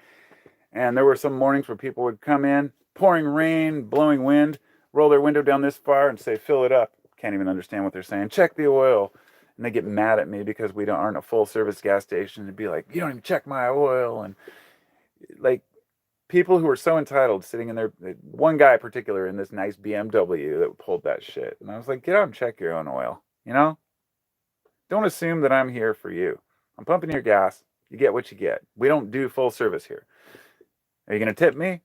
And there were some mornings where people would come in, pouring rain, blowing wind, roll their window down this far and say, fill it up. Can't even understand what they're saying. Check the oil. And they get mad at me because we aren't a full service gas station. And be like, you don't even check my oil. And like, people who are so entitled sitting in there. One guy in particular in this nice BMW that pulled that shit. And I was like, get out and check your own oil. Don't assume that I'm here for you. I'm pumping your gas. You get what you get. We don't do full service here. Are you going to tip me?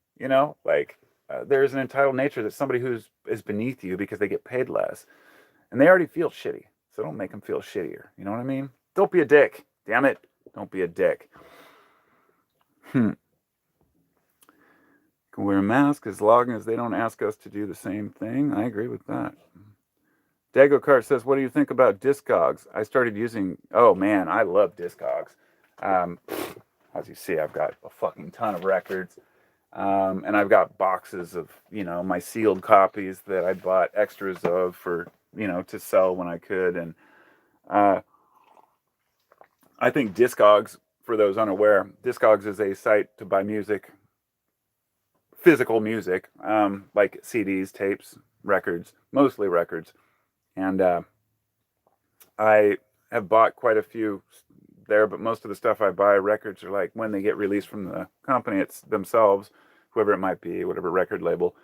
There's an entitled nature that somebody is beneath you because they get paid less. And they already feel shitty. So don't make them feel shittier. You know what I mean? Don't be a dick. Damn it. Don't be a dick. Can wear a mask as long as they don't ask us to do the same thing. I agree with that. Dago Kart says, what do you think about Discogs? I started using, oh man, I love Discogs. As you see, I've got a fucking ton of records. And I've got boxes of, my sealed copies that I bought extras of for, to sell when I could. And I think Discogs, for those unaware, Discogs is a site to buy music physical music, like CDs, tapes, records, mostly records. And I have bought quite a few there, but most of the stuff I buy, records, are like when they get released from the company, it's themselves, whoever it might be, whatever record label.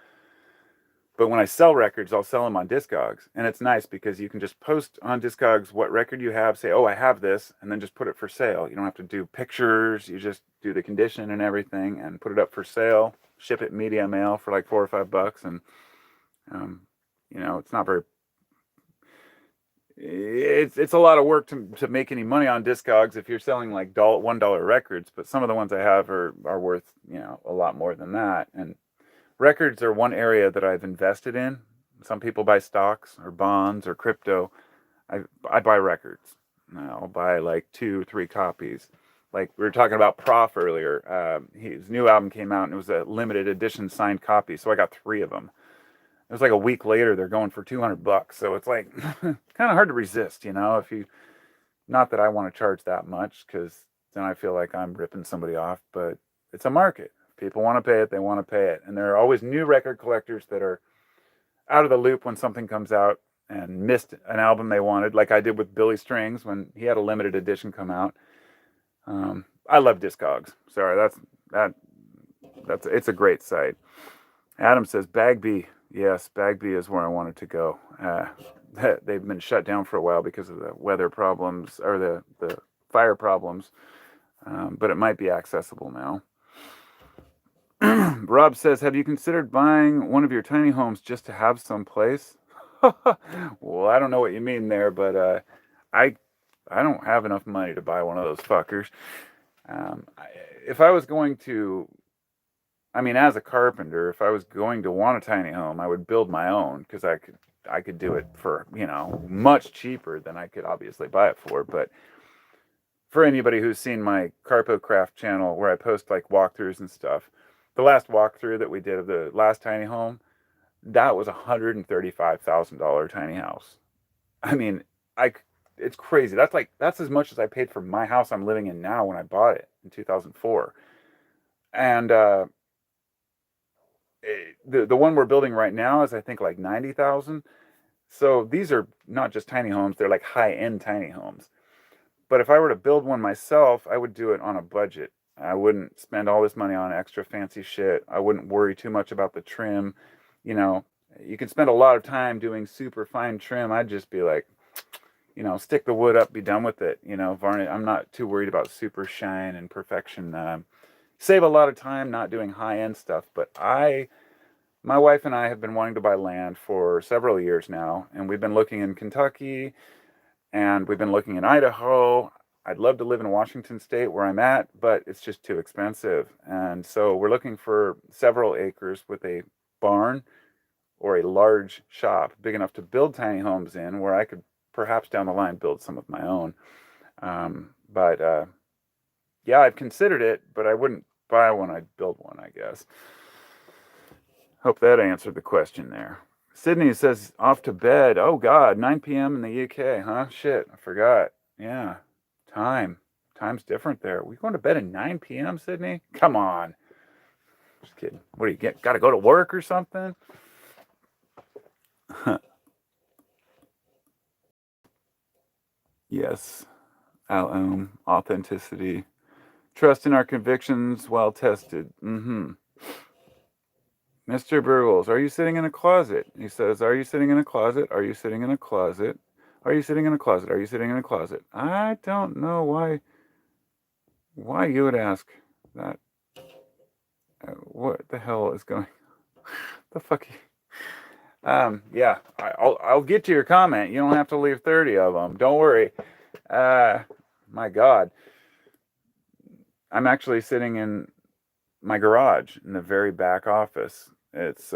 But when I sell records, I'll sell them on Discogs. And it's nice because you can just post on Discogs what record you have, say, oh, I have this, and then just put it for sale. You don't have to do pictures. You just do the condition and everything and put it up for sale, ship it media mail for like $4 or $5. And, it's not very, it's a lot of work to make any money on Discogs if you're selling like $1 records. But some of the ones I have are worth, a lot more than that. And records are one area that I've invested in. Some people buy stocks or bonds or crypto. I buy records. I'll buy like 2 or 3 copies. Like we were talking about Prof earlier. His new album came out and it was a limited edition signed copy. So I got 3 of them. It was like a week later, they're going for $200. So it's like kind of hard to resist, if you, not that I want to charge that much because then I feel like I'm ripping somebody off, but it's a market. People want to pay it, they want to pay it. And there are always new record collectors that are out of the loop when something comes out and missed an album they wanted, like I did with Billy Strings when he had a limited edition come out. I love Discogs. Sorry, that's it's a great site. Adam says Bagby. Yes, Bagby is where I wanted to go. They've been shut down for a while because of the weather problems or the fire problems, but it might be accessible now. Rob says, have you considered buying one of your tiny homes just to have some place? Well, I don't know what you mean there, but I don't have enough money to buy one of those fuckers. If I was going to, as a carpenter, if I was going to want a tiny home, I would build my own because I could do it for, much cheaper than I could obviously buy it for. But for anybody who's seen my Carpo Craft channel where I post like walkthroughs and stuff, the last walkthrough that we did of the last tiny home, that was $135,000 tiny house. It's crazy. That's as much as I paid for my house I'm living in now when I bought it in 2004. And the one we're building right now is I think like 90,000. So these are not just tiny homes; they're like high-end tiny homes. But if I were to build one myself, I would do it on a budget. I wouldn't spend all this money on extra fancy shit. I wouldn't worry too much about the trim. You can spend a lot of time doing super fine trim. I'd just be like, stick the wood up, be done with it. Varnish. I'm not too worried about super shine and perfection. Save a lot of time not doing high-end stuff. But my wife and I have been wanting to buy land for several years now, and we've been looking in Kentucky, and we've been looking in Idaho. I'd love to live in Washington State where I'm at, but it's just too expensive. And so we're looking for several acres with a barn or a large shop big enough to build tiny homes in where I could perhaps down the line build some of my own. Yeah, I've considered it, but I wouldn't buy one, I'd build one, I guess. Hope that answered the question there. Sydney says, off to bed. Oh, God, 9 p.m. in the UK, huh? Shit, I forgot. Yeah. Time's different there. We going to bed at 9 p.m., Sydney? Come on. Just kidding. What do you got to go to work or something? Yes. Authenticity. Trust in our convictions while tested. Mr. Burgles, are you sitting in a closet? He says, are you sitting in a closet? Are you sitting in a closet? Are you sitting in a closet? Are you sitting in a closet? I don't know why you would ask that. What the hell is going? The fuck? Yeah, I'll get to your comment. You don't have to leave 30 of them. Don't worry. My God, I'm actually sitting in my garage in the very back office. It's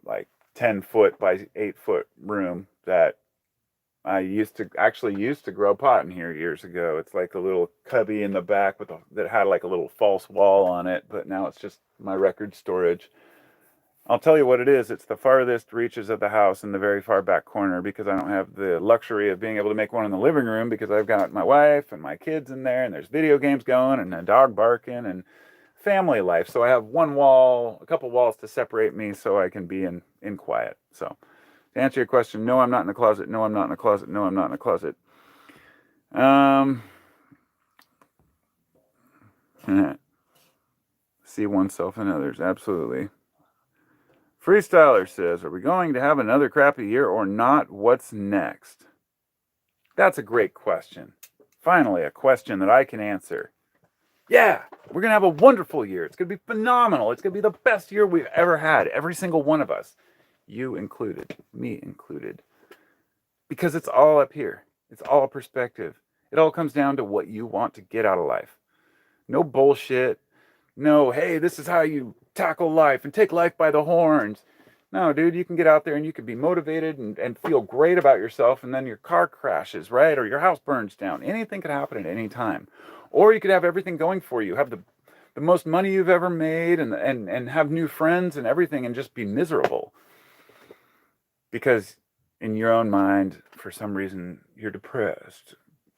like 10-foot by 8-foot room that I used to grow pot in here years ago. It's like a little cubby in the back that had like a little false wall on it, but now it's just my record storage. I'll tell you what it is. It's the farthest reaches of the house in the very far back corner because I don't have the luxury of being able to make one in the living room because I've got my wife and my kids in there and there's video games going and a dog barking and family life. So I have one wall, a couple walls to separate me so I can be in quiet. So to answer your question, no, I'm not in the closet. No, I'm not in the closet. No, I'm not in the closet. See oneself and others. Absolutely. Freestyler says, are we going to have another crappy year or not? What's next? That's a great question. Finally, a question that I can answer. Yeah, we're going to have a wonderful year. It's going to be phenomenal. It's going to be the best year we've ever had. Every single one of us. You included. Me included. Because it's all up here. It's all perspective. It all comes down to what you want to get out of life. No bullshit. No, hey, this is how you tackle life and take life by the horns. No, dude, you can get out there and you can be motivated and feel great about yourself, and then your car crashes, right? Or your house burns down. Anything could happen at any time. Or you could have everything going for you, have the most money you've ever made, and have new friends and everything, and just be miserable. Because in your own mind, for some reason, you're depressed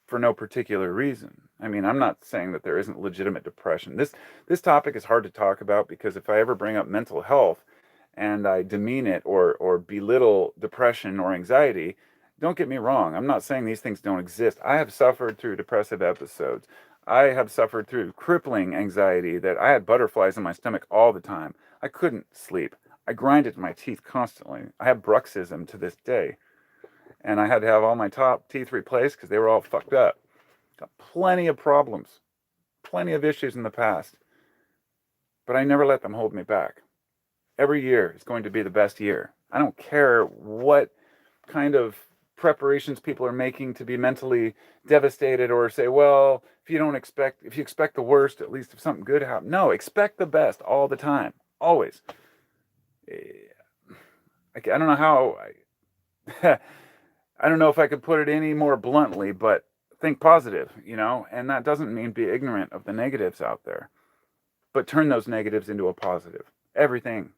for no particular reason. I mean, I'm not saying that there isn't legitimate depression. This topic is hard to talk about because if I ever bring up mental health and I demean it or belittle depression or anxiety, don't get me wrong. I'm not saying these things don't exist. I have suffered through depressive episodes. I have suffered through crippling anxiety that I had butterflies in my stomach all the time. I couldn't sleep. I grinded my teeth constantly. I have bruxism to this day. And I had to have all my top teeth replaced because they were all fucked up. Got plenty of problems, plenty of issues in the past. But I never let them hold me back. Every year is going to be the best year. I don't care what kind of preparations people are making to be mentally devastated or say, well, if you expect the worst, at least if something good happens. No, expect the best all the time. Always. I don't know how I don't know if I could put it any more bluntly, but think positive, and that doesn't mean be ignorant of the negatives out there, but turn those negatives into a positive. Everything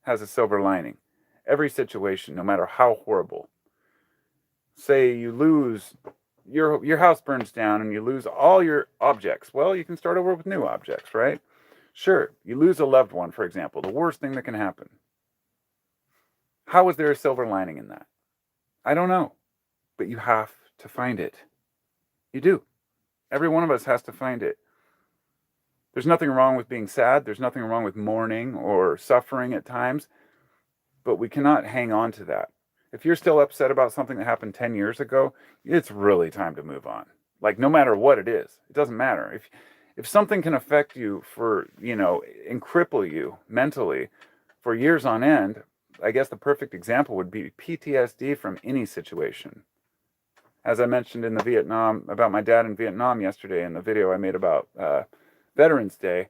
has a silver lining. Every situation, no matter how horrible. Say you lose, your house burns down and you lose all your objects. Well, you can start over with new objects, right? Sure, you lose a loved one, for example, the worst thing that can happen. How is there a silver lining in that? I don't know, but you have to find it. You do. Every one of us has to find it. There's nothing wrong with being sad. There's nothing wrong with mourning or suffering at times, but we cannot hang on to that. If you're still upset about something that happened 10 years ago, it's really time to move on. Like, no matter what it is, it doesn't matter. If something can affect you and cripple you mentally for years on end, I guess the perfect example would be PTSD from any situation. As I mentioned about my dad in Vietnam yesterday in the video I made about Veterans Day,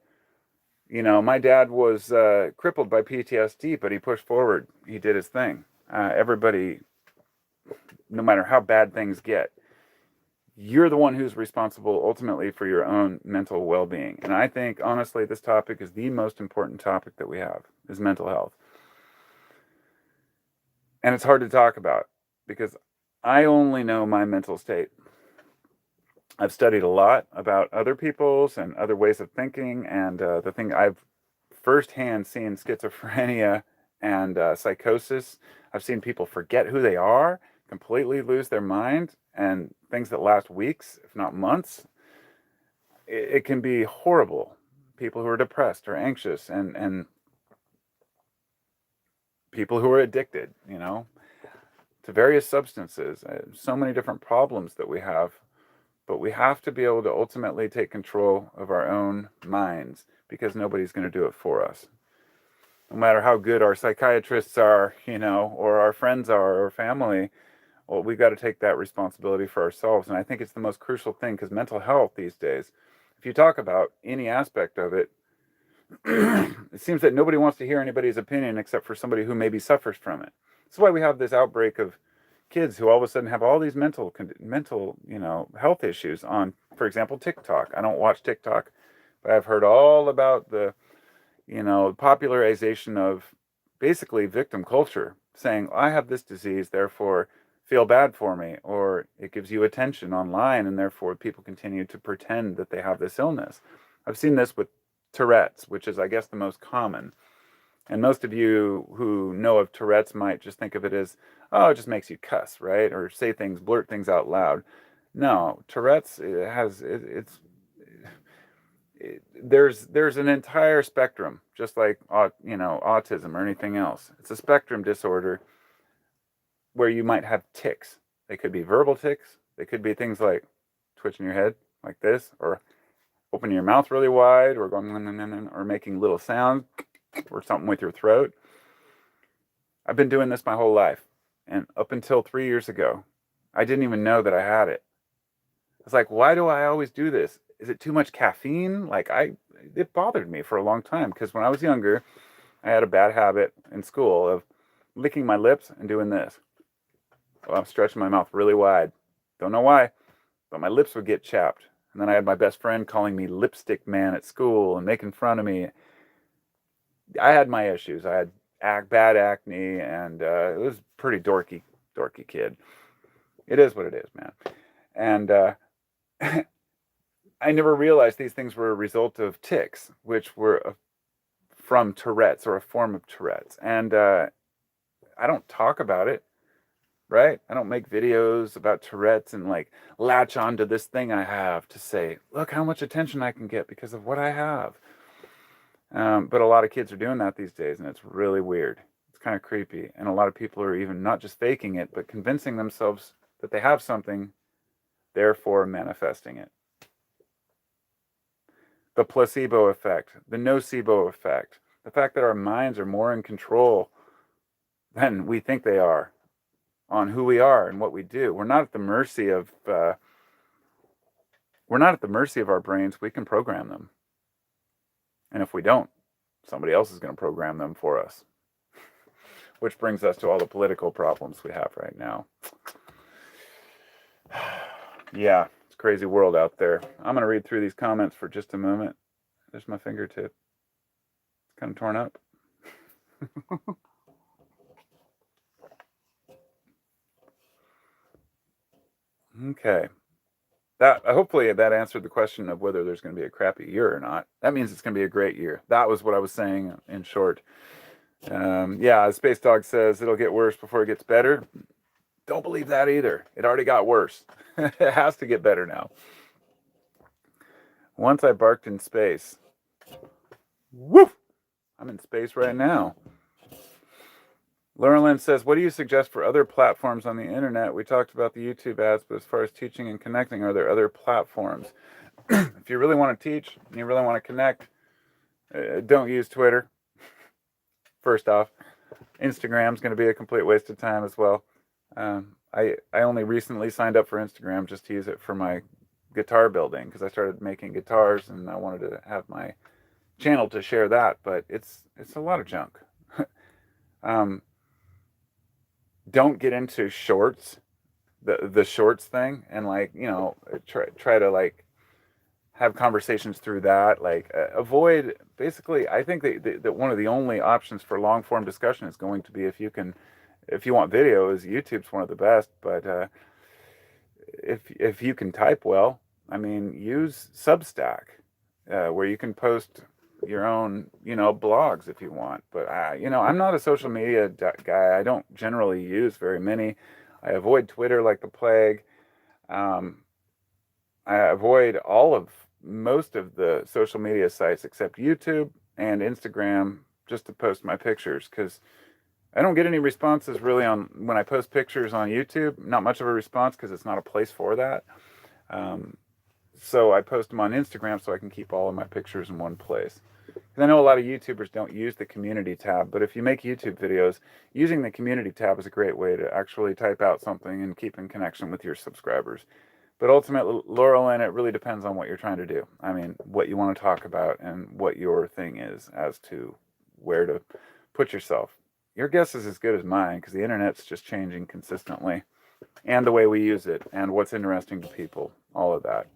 my dad was crippled by PTSD, but he pushed forward. He did his thing. Everybody, no matter how bad things get, you're the one who's responsible ultimately for your own mental well-being. And I think, honestly, this topic is the most important topic that we have, is mental health. And it's hard to talk about because I only know my mental state. I've studied a lot about other people's and other ways of thinking, and the thing I've firsthand seen schizophrenia and psychosis. I've seen people forget who they are, completely lose their mind, and things that last weeks, if not months. It can be horrible. People who are depressed or anxious, and people who are addicted, to various substances. So many different problems that we have. But we have to be able to ultimately take control of our own minds because nobody's going to do it for us. No matter how good our psychiatrists are, or our friends are, or family, well, we've got to take that responsibility for ourselves. And I think it's the most crucial thing because mental health these days, if you talk about any aspect of it, it seems that nobody wants to hear anybody's opinion except for somebody who maybe suffers from it. That's why we have this outbreak of kids who all of a sudden have all these mental, health issues on, for example, TikTok. I don't watch TikTok, but I've heard all about the, popularization of basically victim culture, saying, I have this disease, therefore feel bad for me, or it gives you attention online, and therefore people continue to pretend that they have this illness. I've seen this with Tourette's, which is, I guess, the most common. And most of you who know of Tourette's might just think of it as, oh, it just makes you cuss, right? Or say things, blurt things out loud. No, Tourette's there's an entire spectrum, just like autism or anything else. It's a spectrum disorder where you might have tics. They could be verbal tics. They could be things like twitching your head like this, or opening your mouth really wide, or going or making little sounds, or something with your throat. I've been doing this my whole life, and up until 3 years ago, I didn't even know that I had it. It's like, why do I always do this? Is it too much caffeine? It bothered me for a long time, because when I was younger, I had a bad habit in school of licking my lips and doing this. Well, I'm stretching my mouth really wide. Don't know why, but my lips would get chapped. And then I had my best friend calling me lipstick man at school and making fun of me. I had my issues. I had bad acne, and it was pretty dorky kid. It is what it is, man. And I never realized these things were a result of tics, which were from Tourette's, or a form of Tourette's. And I don't talk about it, right? I don't make videos about Tourette's and latch onto this thing I have to say, look how much attention I can get because of what I have. But a lot of kids are doing that these days, and it's really weird. It's kind of creepy. And a lot of people are even not just faking it, but convincing themselves that they have something, therefore manifesting it. The placebo effect, the nocebo effect, the fact that our minds are more in control than we think they are on who we are and what we do. We're not at the mercy of our brains. We can program them. And if we don't, somebody else is going to program them for us. Which brings us to all the political problems we have right now. Yeah, it's a crazy world out there. I'm going to read through these comments for just a moment. There's my fingertip. It's kind of torn up. Okay. Hopefully that answered the question of whether there's going to be a crappy year or not. That means it's going to be a great year. That was what I was saying in short. Yeah, Space Dog says it'll get worse before it gets better. Don't believe that either. It already got worse. It has to get better now. Once I barked in space. Woof! I'm in space right now. Laura Lynn says, what do you suggest for other platforms on the internet? We talked about the YouTube ads, but as far as teaching and connecting, are there other platforms? If you really want to teach and you really want to connect, don't use Twitter. First off, Instagram's going to be a complete waste of time as well. I only recently signed up for Instagram just to use it for my guitar building, because I started making guitars and I wanted to have my channel to share that, but it's a lot of junk. Don't get into shorts, the shorts thing, and try to have conversations through that. Avoid, basically, I think that one of the only options for long form discussion is going to be, if you want videos, YouTube's one of the best. But if you can type well, I mean, use Substack, where you can post your own, blogs if you want. But, I'm not a social media guy. I don't generally use very many. I avoid Twitter like the plague. I avoid most of the social media sites except YouTube and Instagram, just to post my pictures, because I don't get any responses really when I post pictures on YouTube. Not much of a response, because it's not a place for that. So I post them on Instagram so I can keep all of my pictures in one place. Because I know a lot of YouTubers don't use the community tab, but if you make YouTube videos, using the community tab is a great way to actually type out something and keep in connection with your subscribers. But ultimately, Laurel, and it really depends on what you're trying to do. I mean, what you want to talk about and what your thing is as to where to put yourself. Your guess is as good as mine, because the internet's just changing consistently. And the way we use it, and what's interesting to people, all of that.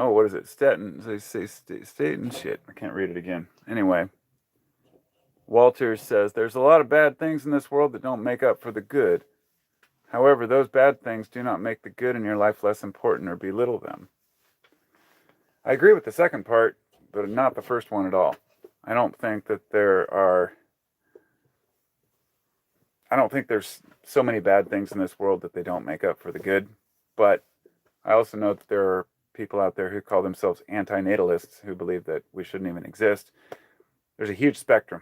What is it? Staten. They say Staten shit. I can't read it again. Anyway. Walter says, there's a lot of bad things in this world that don't make up for the good. However, those bad things do not make the good in your life less important or belittle them. I agree with the second part, but not the first one at all. I don't think that I don't think there's so many bad things in this world that they don't make up for the good. But I also know that there are people out there who call themselves antinatalists who believe that we shouldn't even exist. There's a huge spectrum.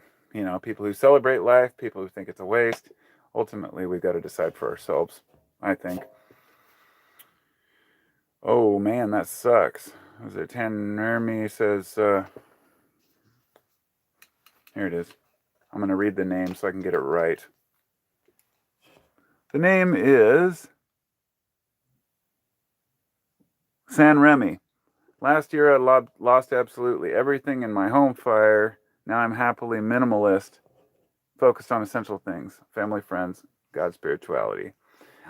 People who celebrate life, people who think it's a waste. Ultimately, we've got to decide for ourselves, I think. Oh man, that sucks. Was it Tanermi says, here it is. I'm going to read the name so I can get it right. The name is San Remy. Last year I lost absolutely everything in my home fire. Now I'm happily minimalist, focused on essential things, family, friends, God, spirituality.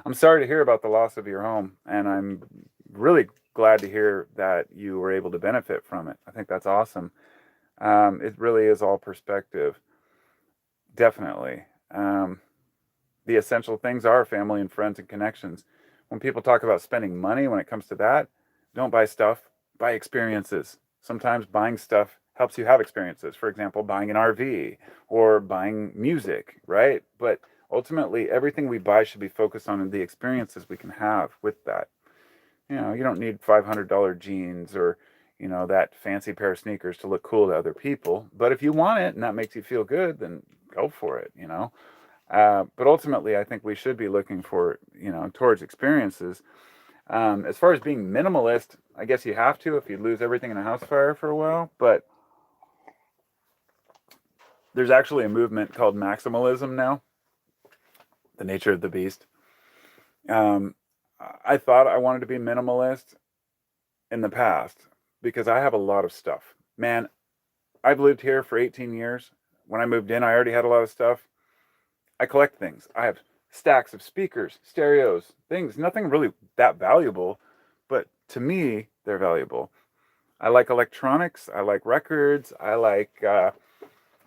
I'm sorry to hear about the loss of your home, and I'm really glad to hear that you were able to benefit from it. I think that's awesome. It really is all perspective, definitely. The essential things are family and friends and connections. When people talk about spending money when it comes to that, don't buy stuff, buy experiences. Sometimes buying stuff helps you have experiences. For example, buying an RV or buying music, right? But ultimately, everything we buy should be focused on the experiences we can have with that. You don't need $500 jeans or, that fancy pair of sneakers to look cool to other people. But if you want it and that makes you feel good, then go for it. But ultimately, I think we should be looking for, towards experiences. As far as being minimalist, I guess you have to if you lose everything in a house fire for a while. But there's actually a movement called maximalism now, the nature of the beast. Um, I thought I wanted to be minimalist in the past because I have a lot of stuff. Man, I've lived here for 18 years. When I moved in, I already had a lot of stuff. I collect things. I have stacks of speakers, stereos, things, nothing really that valuable, but to me, they're valuable. I like electronics. I like records. I like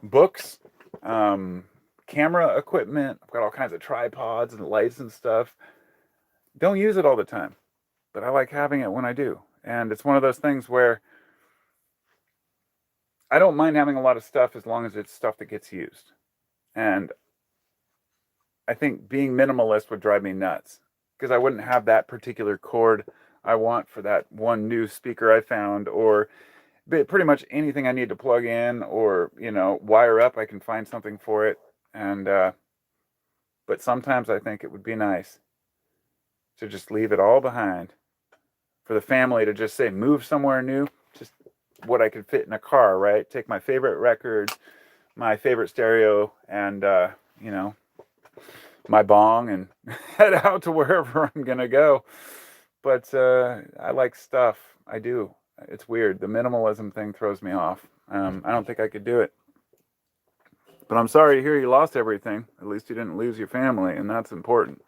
books, um, camera equipment. I've got all kinds of tripods and lights and stuff. Don't use it all the time, but I like having it when I do. And it's one of those things where I don't mind having a lot of stuff as long as it's stuff that gets used. And I think being minimalist would drive me nuts because I wouldn't have that particular cord I want for that one new speaker I found, or pretty much anything I need to plug in or wire up. I can find something for it, and but sometimes I think it would be nice to just leave it all behind for the family to just say move somewhere new, just what I could fit in a car, right? Take my favorite records, my favorite stereo, and you know my bong and head out to wherever I'm gonna go. But I like stuff. I do. It's weird. The minimalism thing throws me off. I don't think I could do it. But I'm sorry to hear you lost everything. At least you didn't lose your family, and that's important.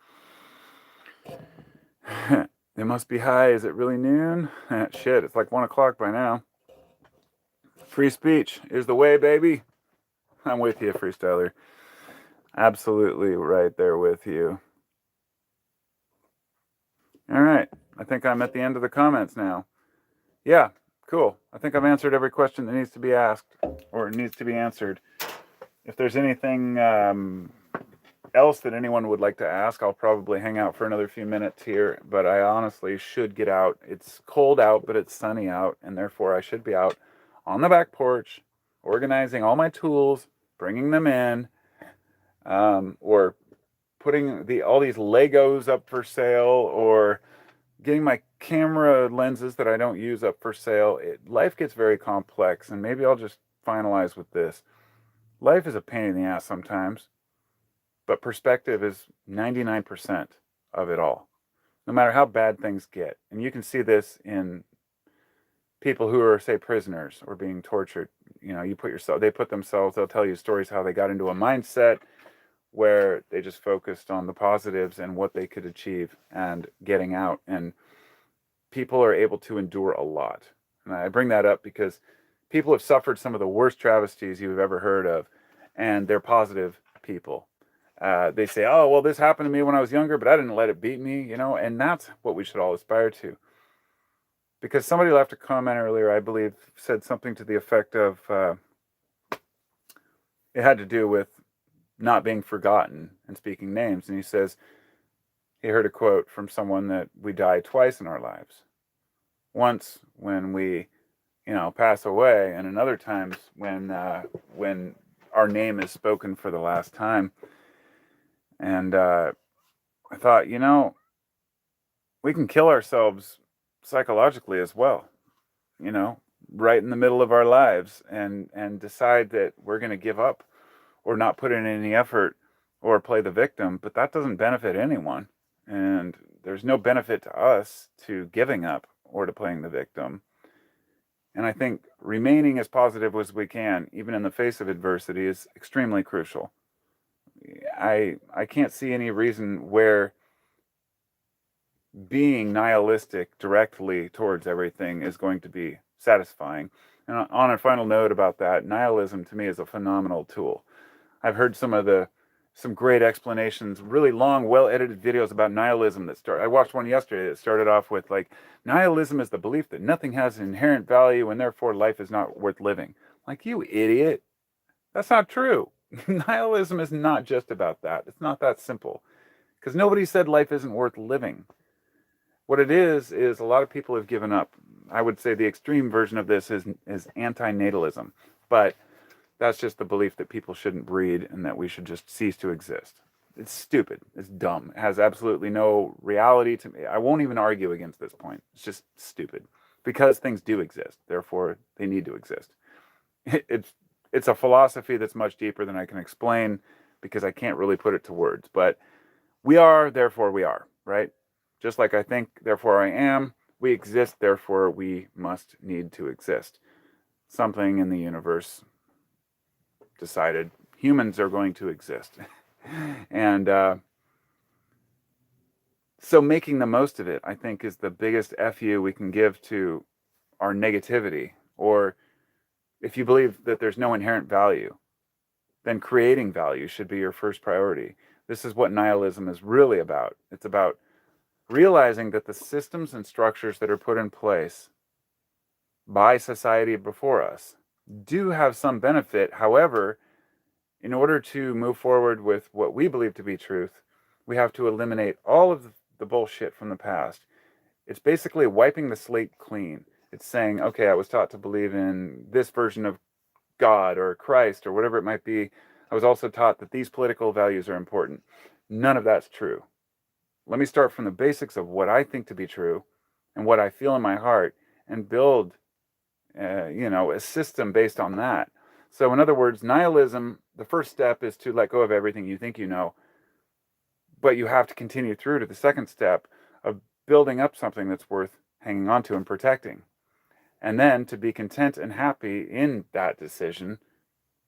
They must be high. Is it really noon? Shit, it's like 1 o'clock by now. Free speech is the way, baby. I'm with you, freestyler. Absolutely right there with you. All right. I think I'm at the end of the comments now. Yeah, cool. I think I've answered every question that needs to be asked or needs to be answered. If there's anything else that anyone would like to ask, I'll probably hang out for another few minutes here, but I honestly should get out. It's cold out, but it's sunny out, and therefore I should be out on the back porch, organizing all my tools, bringing them in, or putting all these Legos up for sale, or getting my camera lenses that I don't use up for sale. Life gets very complex, and maybe I'll just finalize with this. Life is a pain in the ass sometimes, but perspective is 99% of it all, no matter how bad things get. And you can see this in people who are, say, prisoners or being tortured. They put themselves, they'll tell you stories how they got into a mindset where they just focused on the positives and what they could achieve and getting out. And people are able to endure a lot. And I bring that up because people have suffered some of the worst travesties you've ever heard of, and they're positive people. They say, oh, well, this happened to me when I was younger, but I didn't let it beat me, and that's what we should all aspire to. Because somebody left a comment earlier, I believe, said something to the effect of it had to do with not being forgotten and speaking names. And he says he heard a quote from someone that we die twice in our lives. Once when we, pass away, and another times when our name is spoken for the last time. And I thought, we can kill ourselves psychologically as well, right in the middle of our lives, and decide that we're going to give up or not put in any effort or play the victim, but that doesn't benefit anyone. And there's no benefit to us to giving up or to playing the victim. And I think remaining as positive as we can, even in the face of adversity, is extremely crucial. I can't see any reason where being nihilistic directly towards everything is going to be satisfying. And on a final note about that, nihilism to me is a phenomenal tool. I've heard some great explanations, really long, well-edited videos about nihilism I watched one yesterday that started off with like, nihilism is the belief that nothing has inherent value and therefore life is not worth living. Like, you idiot. That's not true. Nihilism is not just about that. It's not that simple. Because nobody said life isn't worth living. What it is a lot of people have given up. I would say the extreme version of this is antinatalism. But that's just the belief that people shouldn't breed and that we should just cease to exist. It's stupid. It's dumb. It has absolutely no reality to me. I won't even argue against this point. It's just stupid. Because things do exist. Therefore, they need to exist. It's a philosophy that's much deeper than I can explain because I can't really put it to words. But we are, therefore we are, right? Just like I think, therefore I am. We exist, therefore we must need to exist. Something in the universe decided humans are going to exist. And so making the most of it, I think, is the biggest FU we can give to our negativity. Or if you believe that there's no inherent value, then creating value should be your first priority. This is what nihilism is really about. It's about realizing that the systems and structures that are put in place by society before us do have some benefit. However, in order to move forward with what we believe to be truth, we have to eliminate all of the bullshit from the past. It's basically wiping the slate clean. It's saying, okay, I was taught to believe in this version of God or Christ or whatever it might be. I was also taught that these political values are important. None of that's true. Let me start from the basics of what I think to be true and what I feel in my heart and build, a system based on that. So in other words, nihilism, the first step is to let go of everything you think you know, but you have to continue through to the second step of building up something that's worth hanging on to and protecting. And then to be content and happy in that decision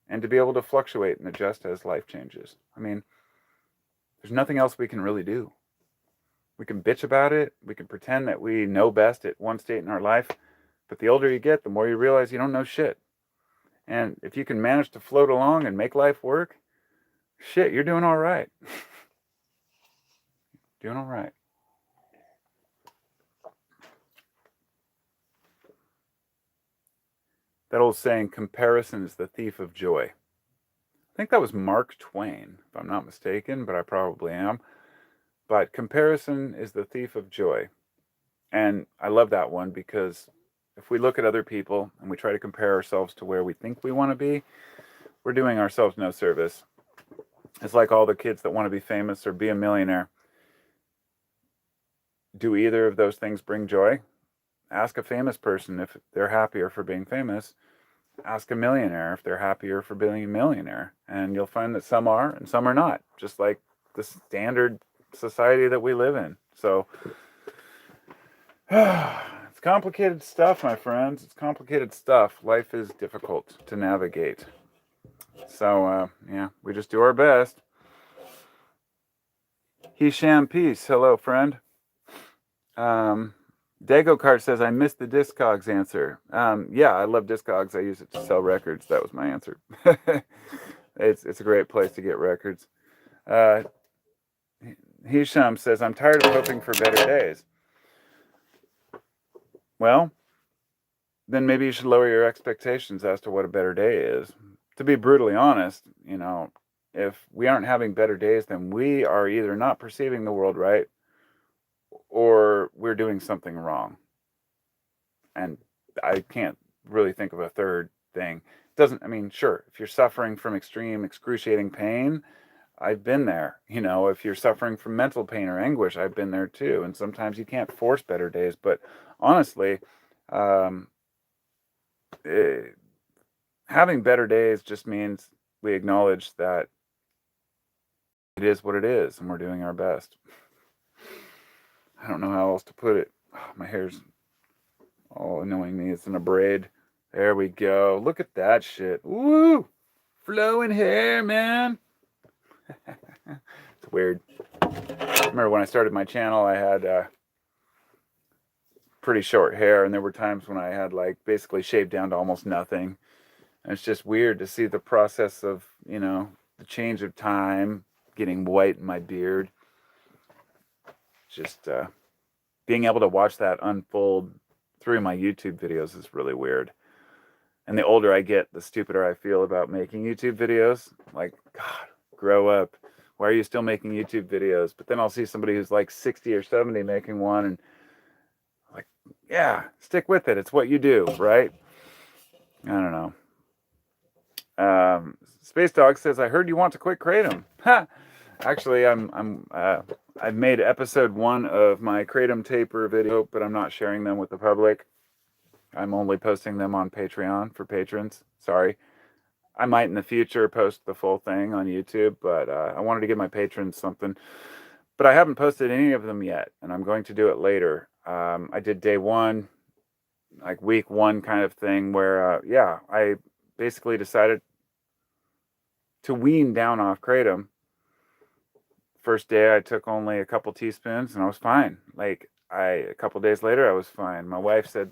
and to be able to fluctuate and adjust as life changes. I mean, there's nothing else we can really do. We can bitch about it. We can pretend that we know best at one state in our life. But the older you get, the more you realize you don't know shit. And if you can manage to float along and make life work, shit, you're doing all right. Doing all right. That old saying, comparison is the thief of joy. I think that was Mark Twain, if I'm not mistaken, but I probably am. But comparison is the thief of joy. And I love that one because if we look at other people and we try to compare ourselves to where we think we want to be, we're doing ourselves no service. It's like all the kids that want to be famous or be a millionaire. Do either of those things bring joy? Ask a famous person if they're happier for being famous. Ask a millionaire if they're happier for being a millionaire. And you'll find that some are and some are not. Just like the standard society that we live in. So it's complicated stuff, my friends. It's complicated stuff. Life is difficult to navigate. So we just do our best. Hisham Peace, hello friend. Dago Cart says, I missed the Discogs answer. Yeah, I love Discogs. I use it to sell records. That was my answer. It's a great place to get records. Uh, Hisham says, I'm tired of hoping for better days. Well, then maybe you should lower your expectations as to what a better day is. To be brutally honest, if we aren't having better days, then we are either not perceiving the world right or we're doing something wrong. And I can't really think of a third thing. Doesn't, I mean, sure, if you're suffering from extreme, excruciating pain, I've been there. If you're suffering from mental pain or anguish, I've been there too. And sometimes you can't force better days. But honestly, um, eh, having better days just means we acknowledge that it is what it is and we're doing our best. I don't know how else to put it. Oh, my hair's all annoying me. It's in a braid. There we go. Look at that shit. Woo! Flowing hair, man. It's weird. I remember when I started my channel, I had pretty short hair, and there were times when I had like basically shaved down to almost nothing. And it's just weird to see the process of, the change of time, getting white in my beard. Just being able to watch that unfold through my YouTube videos is really weird. And the older I get, the stupider I feel about making YouTube videos. Like, God, grow up. Why are you still making YouTube videos? But then I'll see somebody who's like 60 or 70 making one, and like, yeah, stick with it. It's what you do, right? I don't know. Space Dog says, I heard you want to quit Kratom. Ha! Actually, I've made episode 1 of my Kratom taper video, but I'm not sharing them with the public. I'm only posting them on Patreon for patrons. Sorry. I might in the future post the full thing on YouTube, but I wanted to give my patrons something. But I haven't posted any of them yet, and I'm going to do it later. I did day 1, like week 1 kind of thing, where, I basically decided to wean down off Kratom. First day, I took only a couple teaspoons, and I was fine. Like, a couple days later, I was fine. My wife said,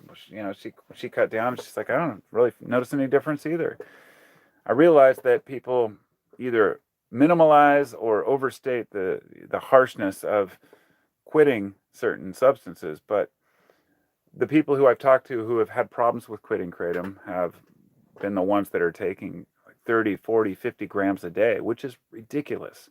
she cut down. She's like, I don't really notice any difference either. I realized that people either minimalize or overstate the harshness of quitting certain substances. But the people who I've talked to who have had problems with quitting Kratom have been the ones that are taking like 30, 40, 50 grams a day, which is ridiculous.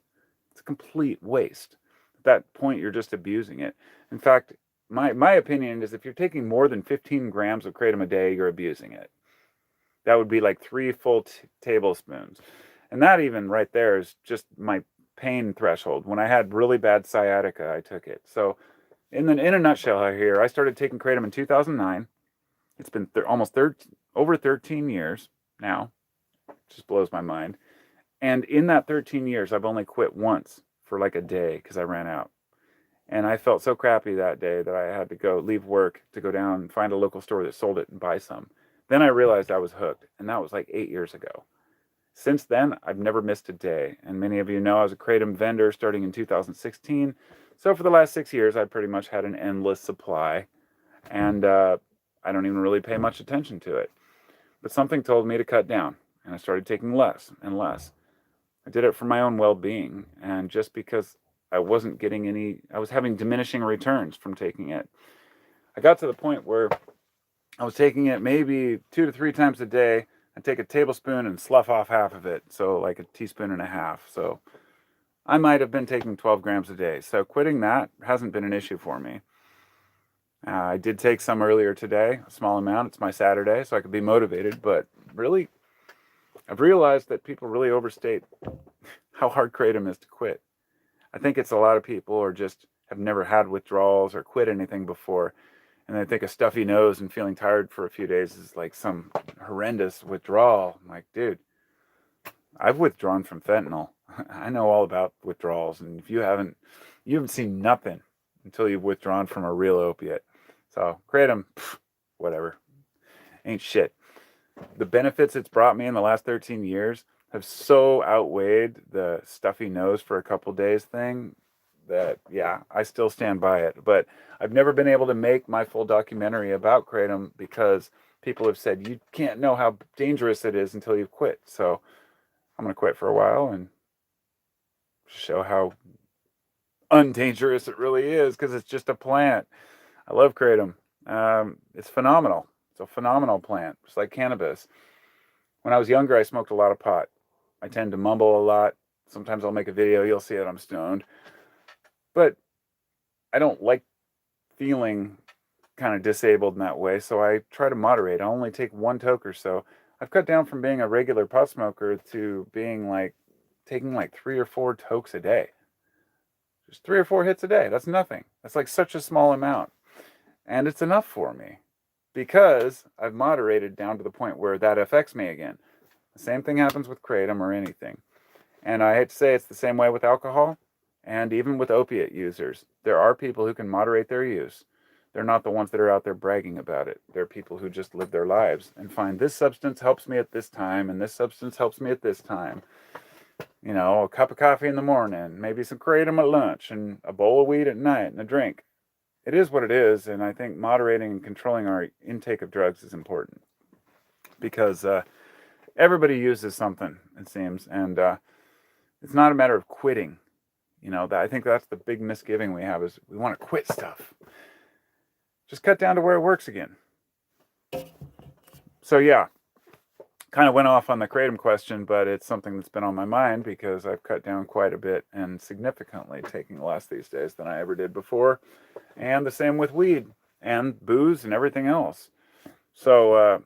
It's a complete waste. At that point, you're just abusing it. In fact, my opinion is if you're taking more than 15 grams of Kratom a day, you're abusing it. That would be like 3 full tablespoons. And that even right there is just my pain threshold. When I had really bad sciatica, I took it. So in a nutshell here, I started taking Kratom in 2009. It's been almost over 13 years now. It just blows my mind. And in that 13 years, I've only quit once for like a day because I ran out. And I felt so crappy that day that I had to leave work to go down and find a local store that sold it and buy some. Then I realized I was hooked, and that was like 8 years ago. Since then, I've never missed a day. And many of you know I was a Kratom vendor starting in 2016. So for the last 6 years, I pretty much had an endless supply. And I don't even really pay much attention to it. But something told me to cut down, and I started taking less and less. I did it for my own well-being, and just because I wasn't getting I was having diminishing returns from taking it. I got to the point where I was taking it maybe 2 to 3 times a day. I'd take a tablespoon and slough off half of it, so like a teaspoon and a half. So I might have been taking 12 grams a day. So quitting that hasn't been an issue for me. I did take some earlier today, a small amount. It's my Saturday, so I could be motivated. But really, I've realized that people really overstate how hard Kratom is to quit. I think it's a lot of people have never had withdrawals or quit anything before. And they think a stuffy nose and feeling tired for a few days is like some horrendous withdrawal. I'm like, dude, I've withdrawn from fentanyl. I know all about withdrawals. And if you haven't seen nothing until you've withdrawn from a real opiate. So Kratom, whatever. Ain't shit. The benefits it's brought me in the last 13 years have so outweighed the stuffy nose for a couple days thing that, yeah, I still stand by it. But I've never been able to make my full documentary about Kratom because people have said you can't know how dangerous it is until you've quit. So I'm going to quit for a while and show how undangerous it really is, because it's just a plant. I love kratom. It's phenomenal. It's a phenomenal plant, just like cannabis. When I was younger, I smoked a lot of pot. I tend to mumble a lot. Sometimes I'll make a video, you'll see it, I'm stoned. But I don't like feeling kind of disabled in that way, so I try to moderate. I only take one toke or so. I've cut down from being a regular pot smoker to being like taking like 3 or 4 tokes a day. Just 3 or 4 hits a day. That's nothing. That's like such a small amount. And it's enough for me because I've moderated down to the point where that affects me again. The same thing happens with kratom or anything. And I hate to say it's the same way with alcohol and even with opiate users. There are people who can moderate their use. They're not the ones that are out there bragging about it. They're people who just live their lives and find this substance helps me at this time and this substance helps me at this time. You know, a cup of coffee in the morning, maybe some kratom at lunch, and a bowl of weed at night and a drink. It is what it is, and I think moderating and controlling our intake of drugs is important because everybody uses something, it seems, and it's not a matter of quitting. You know, I think that's the big misgiving we have is we want to quit stuff. Just cut down to where it works again. So yeah, kind of went off on the kratom question, but it's something that's been on my mind because I've cut down quite a bit and significantly, taking less these days than I ever did before. And the same with weed and booze and everything else. So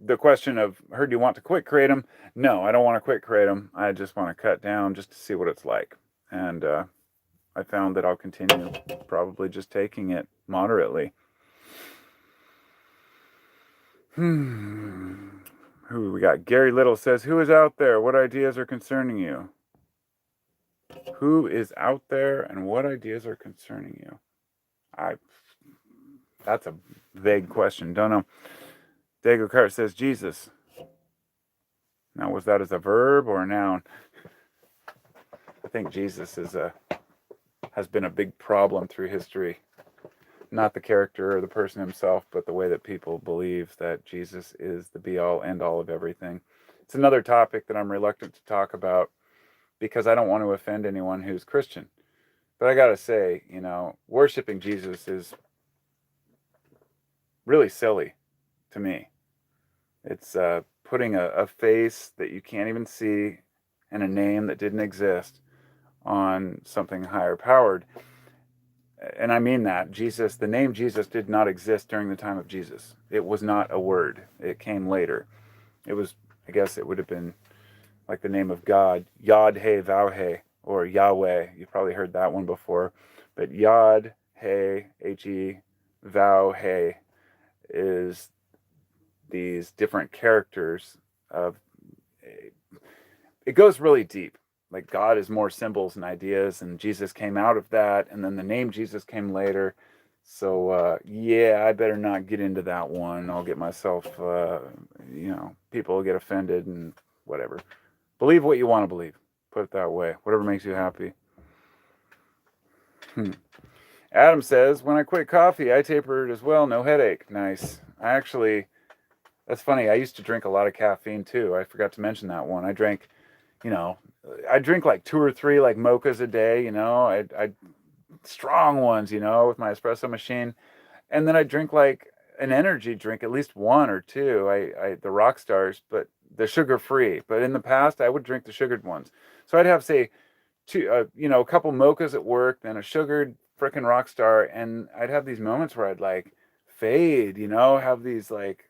the question of, heard you want to quit kratom? No, I don't want to quit kratom. I just want to cut down just to see what it's like. And I found that I'll continue probably just taking it moderately. Who we got? Gary Little says, who is out there? What ideas are concerning you? Who is out there and what ideas are concerning you? That's a vague question. Don't know. Dago Cart says Jesus. Now, was that as a verb or a noun? I think Jesus has been a big problem through history. Not the character or the person himself, but the way that people believe that Jesus is the be-all, end-all of everything. It's another topic that I'm reluctant to talk about because I don't want to offend anyone who's Christian. But I gotta say, you know, worshiping Jesus is really silly to me. It's putting a face that you can't even see and a name that didn't exist on something higher powered. And I mean that. Jesus, the name Jesus did not exist during the time of Jesus. It was not a word. It came later. It was, I guess it would have been like the name of God, Yod He Vav He, or Yahweh. You've probably heard that one before. But Yod He, He, Vav He is these different characters of, it goes really deep. Like God is more symbols and ideas, and Jesus came out of that, and then the name Jesus came later. So yeah, I better not get into that one. I'll get myself, people will get offended and whatever. Believe what you want to believe. Put it that way. Whatever makes you happy. Adam says, when I quit coffee, I tapered as well. No headache. Nice. That's funny. I used to drink a lot of caffeine too. I forgot to mention that one. I drink like 2 or 3 like mochas a day, I strong ones, with my espresso machine. And then I drink like an energy drink, at least 1 or 2. The rock stars, but the sugar free. But in the past I would drink the sugared ones. So I'd have, say, a couple mochas at work, then a sugared frickin' rock star. And I'd have these moments where I'd like fade, have these like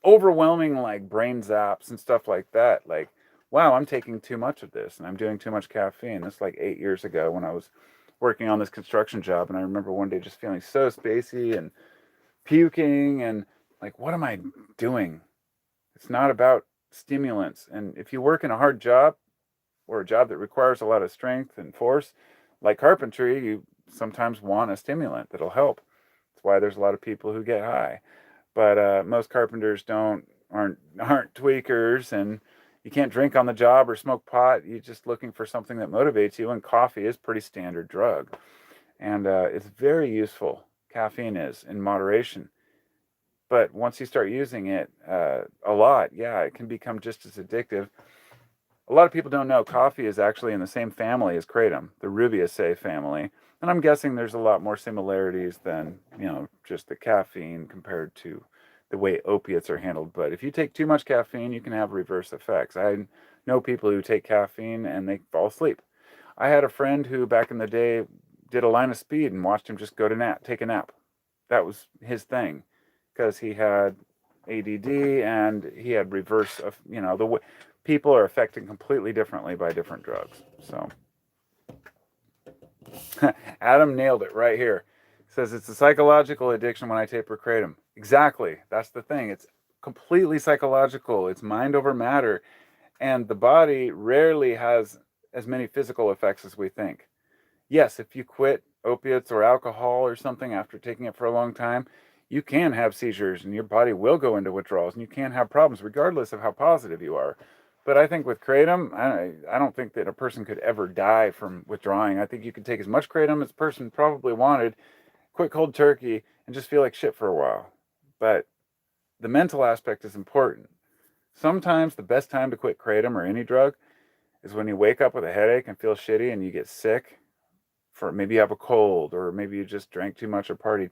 overwhelming like brain zaps and stuff like that. Like, wow, I'm taking too much of this and I'm doing too much caffeine. This like 8 years ago when I was working on this construction job. And I remember one day just feeling so spacey and puking and like, what am I doing? It's not about stimulants. And if you work in a hard job or a job that requires a lot of strength and force, like carpentry, you sometimes want a stimulant that'll help. That's why there's a lot of people who get high. But most carpenters aren't tweakers, and you can't drink on the job or smoke pot. You're just looking for something that motivates you, and coffee is a pretty standard drug. And it's very useful. Caffeine is, in moderation. But once you start using it a lot, yeah, it can become just as addictive. A lot of people don't know coffee is actually in the same family as kratom, the Rubiaceae family. And I'm guessing there's a lot more similarities than, just the caffeine compared to the way opiates are handled. But if you take too much caffeine, you can have reverse effects. I know people who take caffeine and they fall asleep. I had a friend who back in the day did a line of speed and watched him just go to take a nap. That was his thing because he had ADD and he had reverse of, people are affected completely differently by different drugs. So Adam nailed it right here. Says it's a psychological addiction when I take kratom. Exactly. That's the thing. It's completely psychological. It's mind over matter. And the body rarely has as many physical effects as we think. Yes, if you quit opiates or alcohol or something after taking it for a long time, you can have seizures and your body will go into withdrawals and you can have problems regardless of how positive you are. But I think with kratom, I don't think that a person could ever die from withdrawing. I think you could take as much kratom as a person probably wanted, quit cold turkey, and just feel like shit for a while. But the mental aspect is important. Sometimes the best time to quit kratom or any drug is when you wake up with a headache and feel shitty and you get sick, for maybe you have a cold or maybe you just drank too much or partied.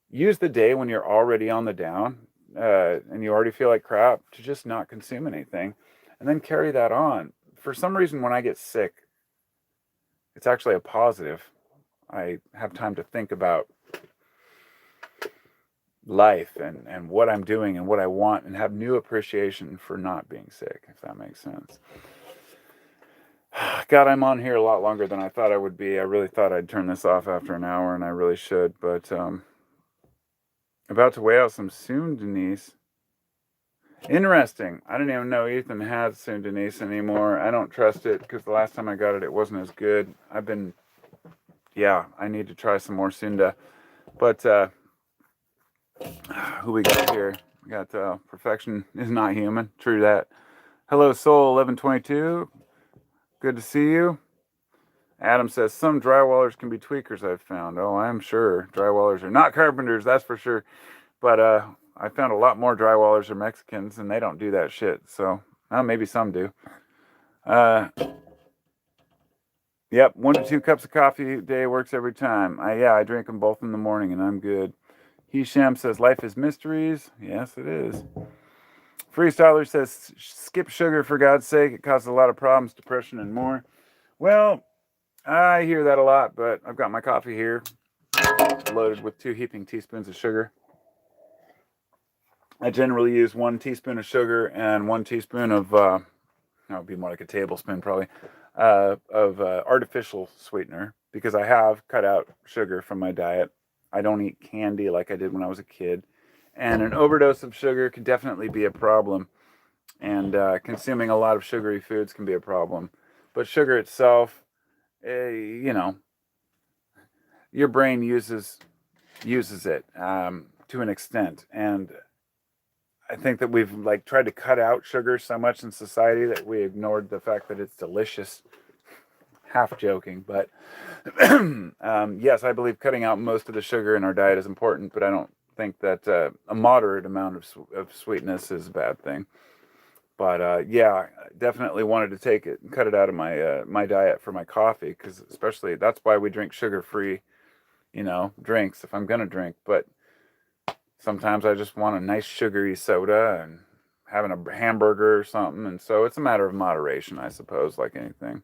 Use the day when you're already on the down and you already feel like crap to just not consume anything and then carry that on. For some reason, when I get sick, it's actually a positive. I have time to think about life and what I'm doing and what I want and have new appreciation for not being sick, if that makes sense. God, I'm on here a lot longer than I thought I would be. I really thought I'd turn this off after an hour, and I really should. But about to weigh out some Soon Denise. Interesting. I didn't even know Ethan had Soon Denise anymore. I don't trust it because the last time I got it, it wasn't as good. I need to try some more Sunda. But who we got here? We got Perfection is Not Human. True that. Hello, Soul 1122. Good to see you. Adam says some drywallers can be tweakers, I've found. Oh, I'm sure drywallers are not carpenters, that's for sure. But I found a lot more drywallers are Mexicans, and they don't do that shit. So maybe some do. Yep, 1 to 2 cups of coffee a day works every time. I drink them both in the morning, and I'm good. Hisham says life is mysteries. Yes, it is. Freestyler says skip sugar for God's sake. It causes a lot of problems, depression, and more. Well, I hear that a lot, but I've got my coffee here loaded with 2 heaping teaspoons of sugar. I generally use 1 teaspoon of sugar and 1 teaspoon of, that would be more like a tablespoon probably, of artificial sweetener because I have cut out sugar from my diet. I don't eat candy like I did when I was a kid. And an overdose of sugar can definitely be a problem. And consuming a lot of sugary foods can be a problem. But sugar itself, your brain uses it to an extent. And I think that we've tried to cut out sugar so much in society that we ignored the fact that it's delicious. Half joking, but yes, I believe cutting out most of the sugar in our diet is important, but I don't think that a moderate amount of sweetness is a bad thing. But I definitely wanted to take it and cut it out of my diet for my coffee, because especially that's why we drink sugar-free, drinks if I'm gonna drink. But sometimes I just want a nice sugary soda and having a hamburger or something, and so it's a matter of moderation, I suppose, like anything.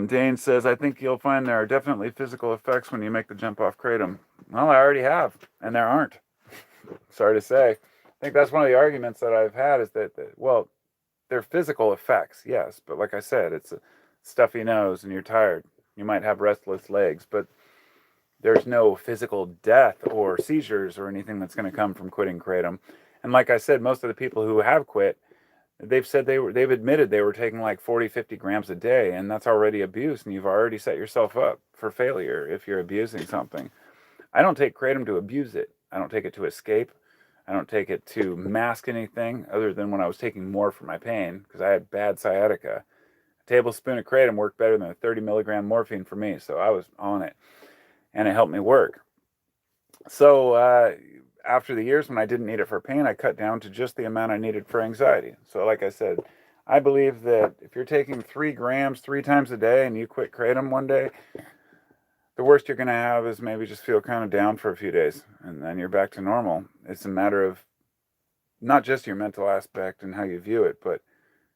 Dane says, I think you'll find there are definitely physical effects when you make the jump off kratom. Well, I already have, and there aren't. Sorry to say. I think that's one of the arguments that I've had is that they're physical effects, yes, but like I said, it's a stuffy nose and you're tired. You might have restless legs, but there's no physical death or seizures or anything that's going to come from quitting kratom. And like I said, most of the people who have quit, they've said they've admitted they were taking like 40, 50 grams a day, and that's already abuse, and you've already set yourself up for failure if you're abusing something. I don't take kratom to abuse it. I don't take it to escape. I don't take it to mask anything other than when I was taking more for my pain because I had bad sciatica. A tablespoon of kratom worked better than a 30 milligram morphine for me, so I was on it, and it helped me work. So after the years when I didn't need it for pain, I cut down to just the amount I needed for anxiety. So like I said, I believe that if you're taking 3 grams 3 times a day and you quit kratom one day, the worst you're going to have is maybe just feel kind of down for a few days and then you're back to normal. It's a matter of not just your mental aspect and how you view it, but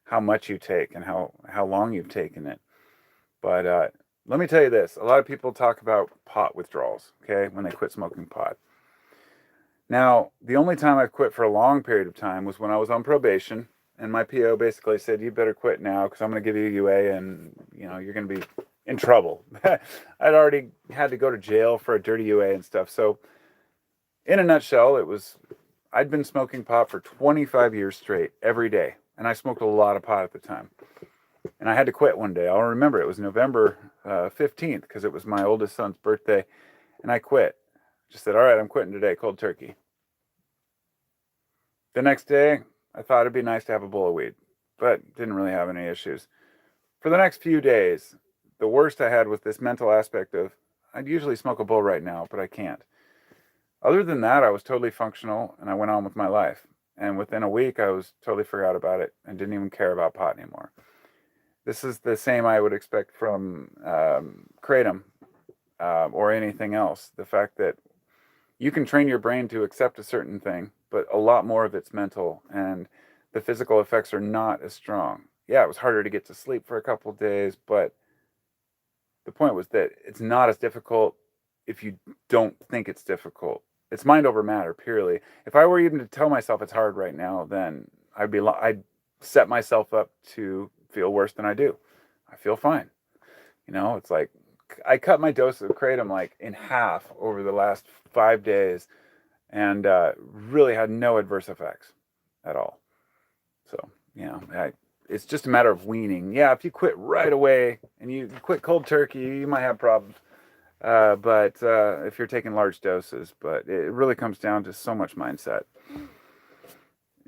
how much you take and how long you've taken it. But let me tell you this. A lot of people talk about pot withdrawals, okay, when they quit smoking pot. Now, the only time I've quit for a long period of time was when I was on probation, and my PO basically said, "You better quit now because I'm going to give you a UA, and you're going to be in trouble." I'd already had to go to jail for a dirty UA and stuff. So, in a nutshell, I'd been smoking pot for 25 years straight every day, and I smoked a lot of pot at the time. And I had to quit one day. I'll remember it was November 15th because it was my oldest son's birthday, and I quit. Just said, "All right, I'm quitting today, cold turkey." The next day, I thought it'd be nice to have a bowl of weed, but didn't really have any issues. For the next few days, the worst I had was this mental aspect of, I'd usually smoke a bowl right now, but I can't. Other than that, I was totally functional and I went on with my life. And within a week, I was totally forgot about it and didn't even care about pot anymore. This is the same I would expect from kratom or anything else. The fact that you can train your brain to accept a certain thing, but a lot more of it's mental, and the physical effects are not as strong. Yeah, it was harder to get to sleep for a couple of days, but the point was that it's not as difficult if you don't think it's difficult. It's mind over matter purely. If I were even to tell myself it's hard right now, then I'd set myself up to feel worse than I do. I feel fine. It's like I cut my dose of kratom like in half over the last 5 days, and really had no adverse effects at all. So, it's just a matter of weaning. Yeah, if you quit right away and you quit cold turkey, you might have problems. But if you're taking large doses, but it really comes down to so much mindset,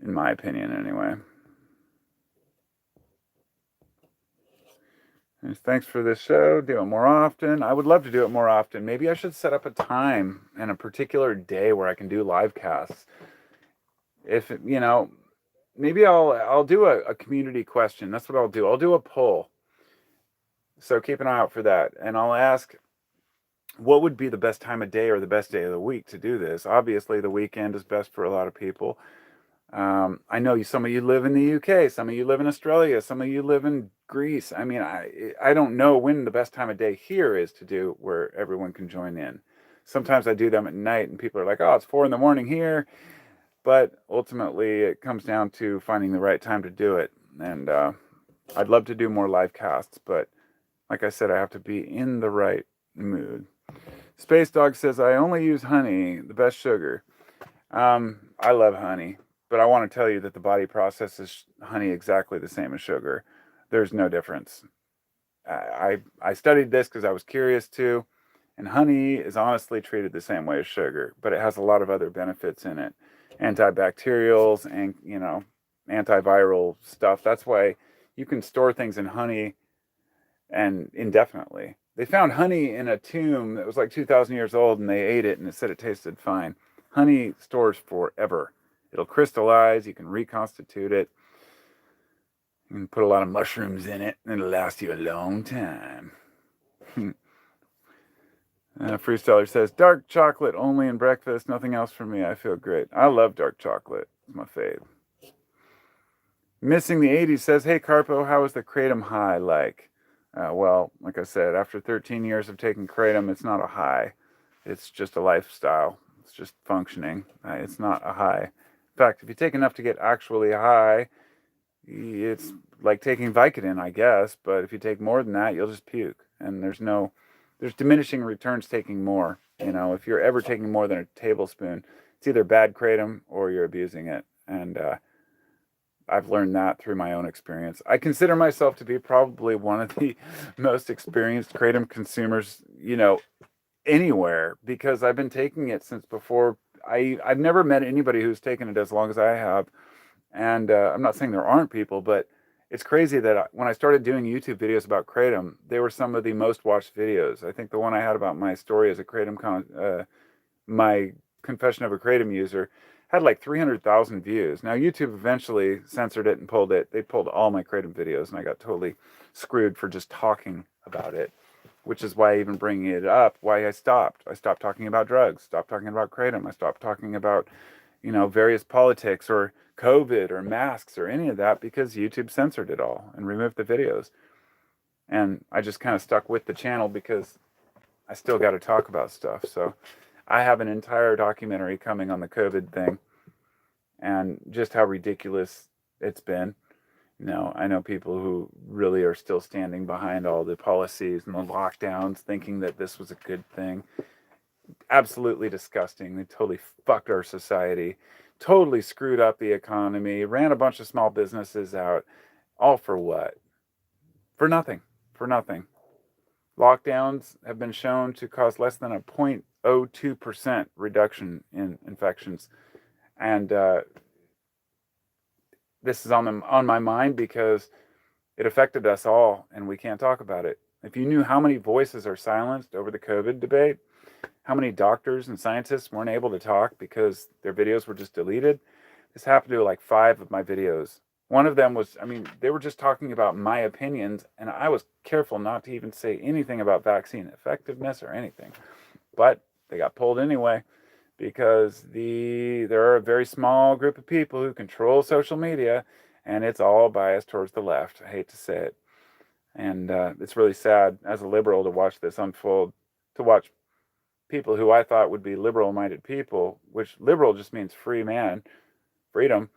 in my opinion, anyway. And thanks for this show. Do it more often. I would love to do it more often. Maybe I should set up a time and a particular day where I can do live casts. If maybe I'll do a community question. That's what I'll do. I'll do a poll. So keep an eye out for that, and I'll ask what would be the best time of day or the best day of the week to do this. Obviously, the weekend is best for a lot of people. I know some of you live in the UK, some of you live in Australia, some of you live in Greece. I mean, I don't know when the best time of day here is to do where everyone can join in. Sometimes I do them at night, and people are like, "Oh, it's 4 in the morning here." But ultimately, it comes down to finding the right time to do it. And I'd love to do more live casts, but like I said, I have to be in the right mood. Space Dog says, "I only use honey, the best sugar." I love honey, but I want to tell you that the body processes honey exactly the same as sugar. There's no difference. I studied this because I was curious too, and honey is honestly treated the same way as sugar, but it has a lot of other benefits in it, antibacterials and antiviral stuff. That's why you can store things in honey and indefinitely. They found honey in a tomb that was like 2,000 years old, and they ate it, and it said it tasted fine. Honey stores forever. It'll crystallize. You can reconstitute it. You can put a lot of mushrooms in it, and it'll last you a long time. Freestyler says, "Dark chocolate only in breakfast, nothing else for me. I feel great." I love dark chocolate. It's my fave. Missing the 80s says, "Hey, Carpo, how is the kratom high like?" Well, like I said, after 13 years of taking kratom, it's not a high. It's just a lifestyle. It's just functioning. It's not a high. In fact, if you take enough to get actually high, it's like taking Vicodin, I guess. But if you take more than that, you'll just puke. And there's diminishing returns taking more. If you're ever taking more than a tablespoon, it's either bad kratom or you're abusing it. And I've learned that through my own experience. I consider myself to be probably one of the most experienced kratom consumers, anywhere, because I've been taking it since before. I've never met anybody who's taken it as long as I have. And I'm not saying there aren't people, but it's crazy that when I started doing YouTube videos about kratom, they were some of the most watched videos. I think the one I had about my story as a kratom my Confession of a Kratom User had like 300,000 views. Now YouTube eventually censored it and pulled it. They pulled all my Kratom videos, and I got totally screwed for just talking about it, which is why even bringing it up, why I stopped. I stopped talking about drugs, stopped talking about Kratom. I stopped talking about, various politics or COVID or masks or any of that because YouTube censored it all and removed the videos. And I just kind of stuck with the channel because I still got to talk about stuff. So I have an entire documentary coming on the COVID thing and just how ridiculous it's been. I know people who really are still standing behind all the policies and the lockdowns, thinking that this was a good thing. Absolutely disgusting. They totally fucked our society, totally screwed up the economy, ran a bunch of small businesses out. All for what? For nothing. For nothing. Lockdowns have been shown to cause less than a 0.02% reduction in infections. And this is on my mind because it affected us all and we can't talk about it. If you knew how many voices are silenced over the COVID debate, how many doctors and scientists weren't able to talk because their videos were just deleted. This happened to like 5 of my videos. One of them was, they were just talking about my opinions, and I was careful not to even say anything about vaccine effectiveness or anything. But they got pulled anyway because there are a very small group of people who control social media, and it's all biased towards the left. I hate to say it. And it's really sad as a liberal to watch this unfold, to watch people who I thought would be liberal-minded people, which liberal just means free man, freedom,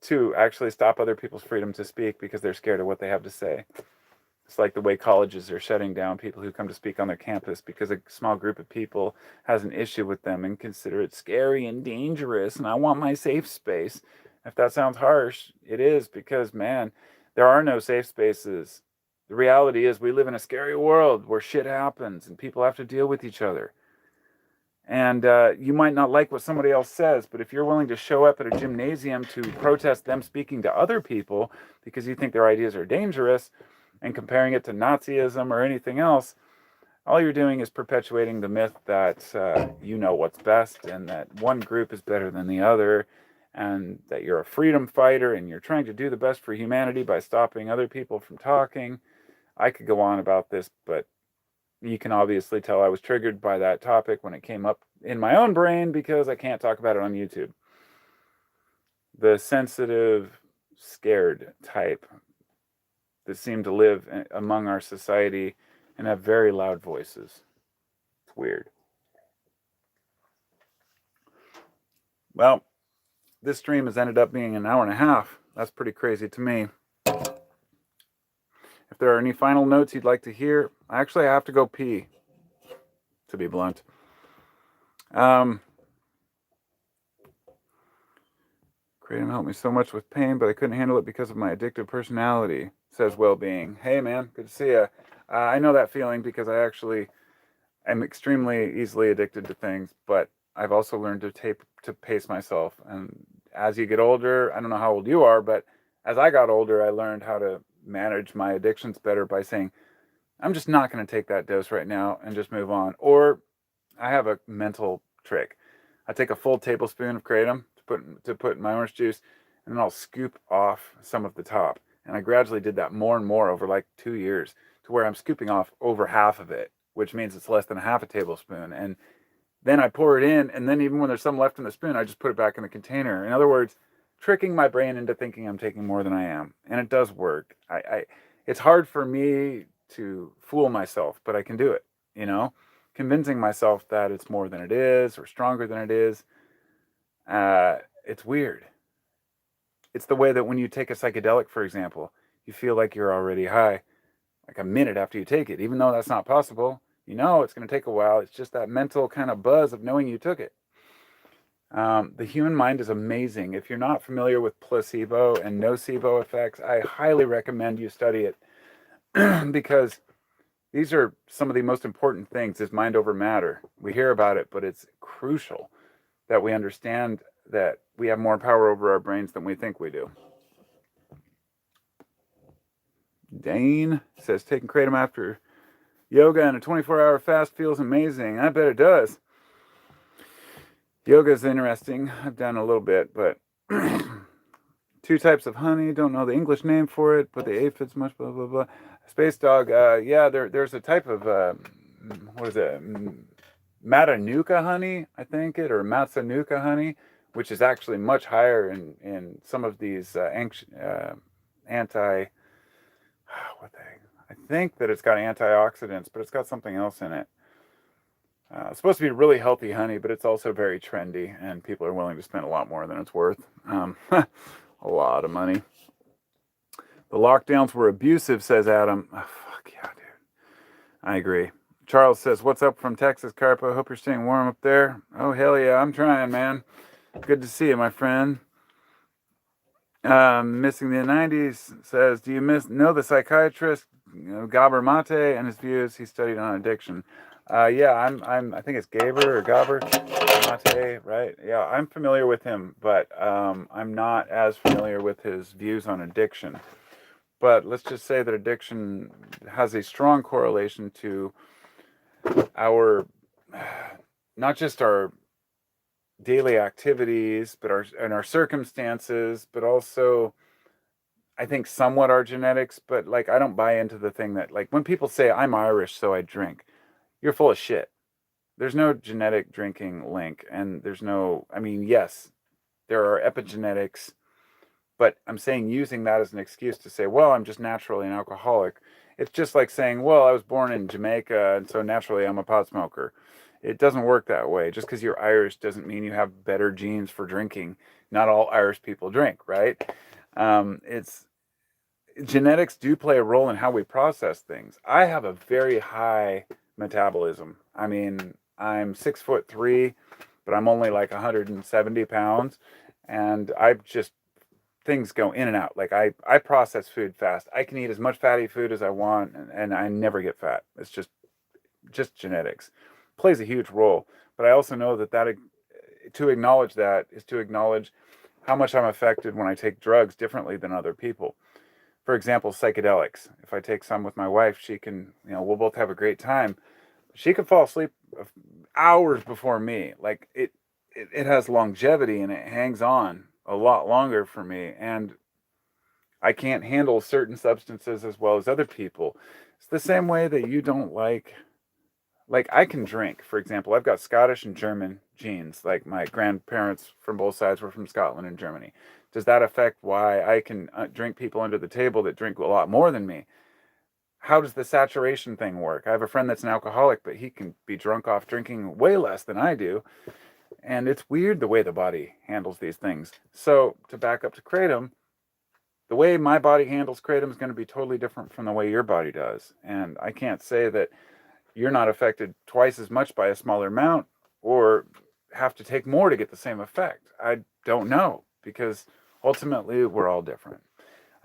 to actually stop other people's freedom to speak because they're scared of what they have to say. It's like the way colleges are shutting down people who come to speak on their campus because a small group of people has an issue with them and consider it scary and dangerous, and I want my safe space. If that sounds harsh, it is because, man, there are no safe spaces. The reality is we live in a scary world where shit happens and people have to deal with each other. And you might not like what somebody else says, but if you're willing to show up at a gymnasium to protest them speaking to other people because you think their ideas are dangerous and comparing it to Nazism or anything else, all you're doing is perpetuating the myth that you know what's best and that one group is better than the other and that you're a freedom fighter and you're trying to do the best for humanity by stopping other people from talking. I could go on about this, but you can obviously tell I was triggered by that topic when it came up in my own brain because I can't talk about it on YouTube. The sensitive, scared type that seem to live among our society and have very loud voices. It's weird. Well, this stream has ended up being an hour and a half. That's pretty crazy to me. If there are any final notes you'd like to hear, actually I have to go pee, to be blunt. Kratom helped me so much with pain, but I couldn't handle it because of my addictive personality, says Wellbeing. Hey man, good to see you. I know that feeling because I actually am extremely easily addicted to things, but I've also learned to pace myself. And as you get older, I don't know how old you are, but as I got older, I learned how to manage my addictions better by saying, I'm just not going to take that dose right now and just move on. Or I have a mental trick. I take a full tablespoon of kratom to put in my orange juice, and then I'll scoop off some of the top. And I gradually did that more and more over like 2 years to where I'm scooping off over half of it, which means it's less than a half a tablespoon. And then I pour it in, and then even when there's some left in the spoon, I just put it back in the container. In other words, tricking my brain into thinking I'm taking more than I am. And it does work. It's hard for me to fool myself, but I can do it, convincing myself that it's more than it is or stronger than it is. It's weird. It's the way that when you take a psychedelic, for example, you feel like you're already high, like a minute after you take it, even though that's not possible. It's going to take a while. It's just that mental kind of buzz of knowing you took it. The human mind is amazing. If you're not familiar with placebo and nocebo effects, I highly recommend you study it because these are some of the most important things, is mind over matter. We hear about it, but it's crucial that we understand that we have more power over our brains than we think we do. Dane says, taking kratom after yoga and a 24-hour fast feels amazing. I bet it does. Yoga is interesting. I've done a little bit, but two types of honey. Don't know the English name for it, but the aphids much blah blah blah. Space dog. Yeah, there's a type of what is it? Matanuka honey, I think it, or Matsunuka honey, which is actually much higher in some of these anti. What they? I think that it's got antioxidants, but it's got something else in it. It's supposed to be really healthy honey, but it's also very trendy, and people are willing to spend a lot more than it's worth. A lot of money. The lockdowns were abusive, says Adam. Oh, fuck yeah, dude. I agree. Charles says, "What's up from Texas, Carpo? Hope you're staying warm up there." Oh, hell yeah, I'm trying, man. Good to see you, my friend. Missing the 90s says, "Do you know the psychiatrist Gabor Mate and his views? He studied on addiction." Yeah, I think it's Gaber or Gabor Mate, right? Yeah, I'm familiar with him, but I'm not as familiar with his views on addiction. But let's just say that addiction has a strong correlation to our, not just our daily activities, but our circumstances, but also I think somewhat our genetics. But like, I don't buy into the thing that, like, when people say I'm Irish, so I drink, you're full of shit. There's no genetic drinking link, and there's no. I mean, yes, there are epigenetics, but I'm saying using that as an excuse to say, well, I'm just naturally an alcoholic. It's just like saying, well, I was born in Jamaica, and so naturally I'm a pot smoker. It doesn't work that way. Just because you're Irish doesn't mean you have better genes for drinking. Not all Irish people drink, right? It's genetics do play a role in how we process things. I have a very high metabolism. I mean, I'm 6'3", but I'm only like 170 pounds, and I've just things go in and out. Like I process food fast. I can eat as much fatty food as I want, and I never get fat. It's just genetics plays a huge role. But I also know that to acknowledge that is to acknowledge how much I'm affected when I take drugs differently than other people. For example, psychedelics. If I take some with my wife, she can, we'll both have a great time. She can fall asleep hours before me. Like it has longevity and it hangs on a lot longer for me. And I can't handle certain substances as well as other people. It's the same way that you don't like I can drink. For example, I've got Scottish and German genes. Like my grandparents from both sides were from Scotland and Germany. Does that affect why I can drink people under the table that drink a lot more than me? How does the saturation thing work? I have a friend that's an alcoholic, but he can be drunk off drinking way less than I do. And it's weird the way the body handles these things. So to back up to Kratom, the way my body handles Kratom is going to be totally different from the way your body does. And I can't say that you're not affected twice as much by a smaller amount or have to take more to get the same effect. I don't know because ultimately we're all different.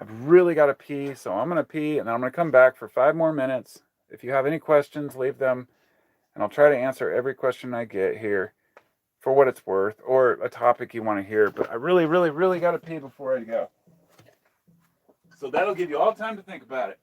I've really got to pee, so I'm going to pee and then I'm going to come back for 5 more minutes. If you have any questions, leave them and I'll try to answer every question I get here for what it's worth or a topic you want to hear. But I really, really, really got to pee before I go. So that'll give you all time to think about it.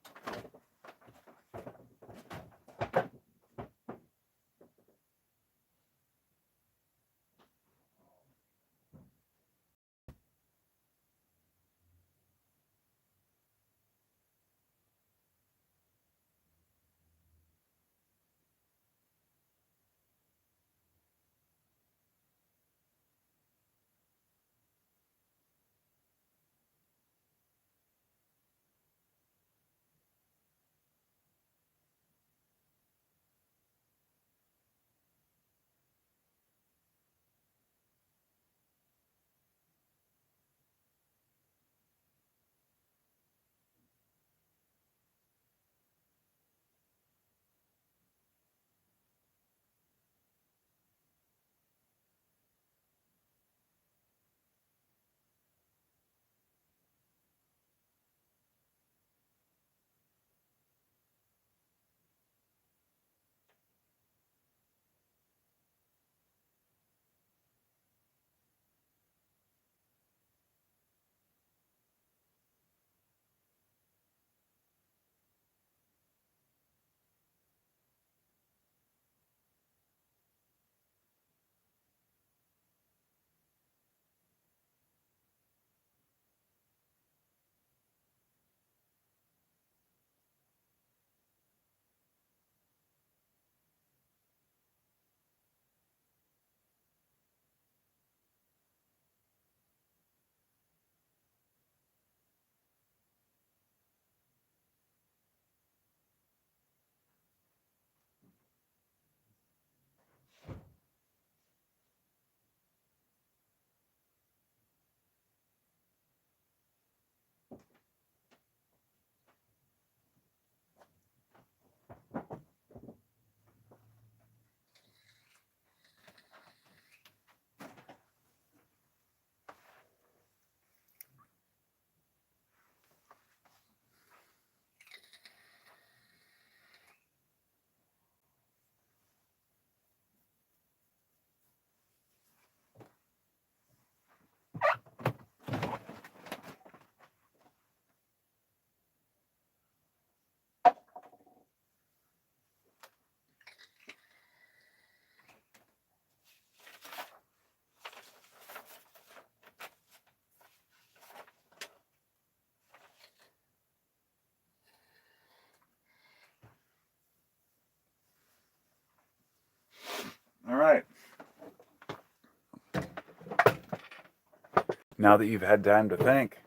Now that you've had time to think,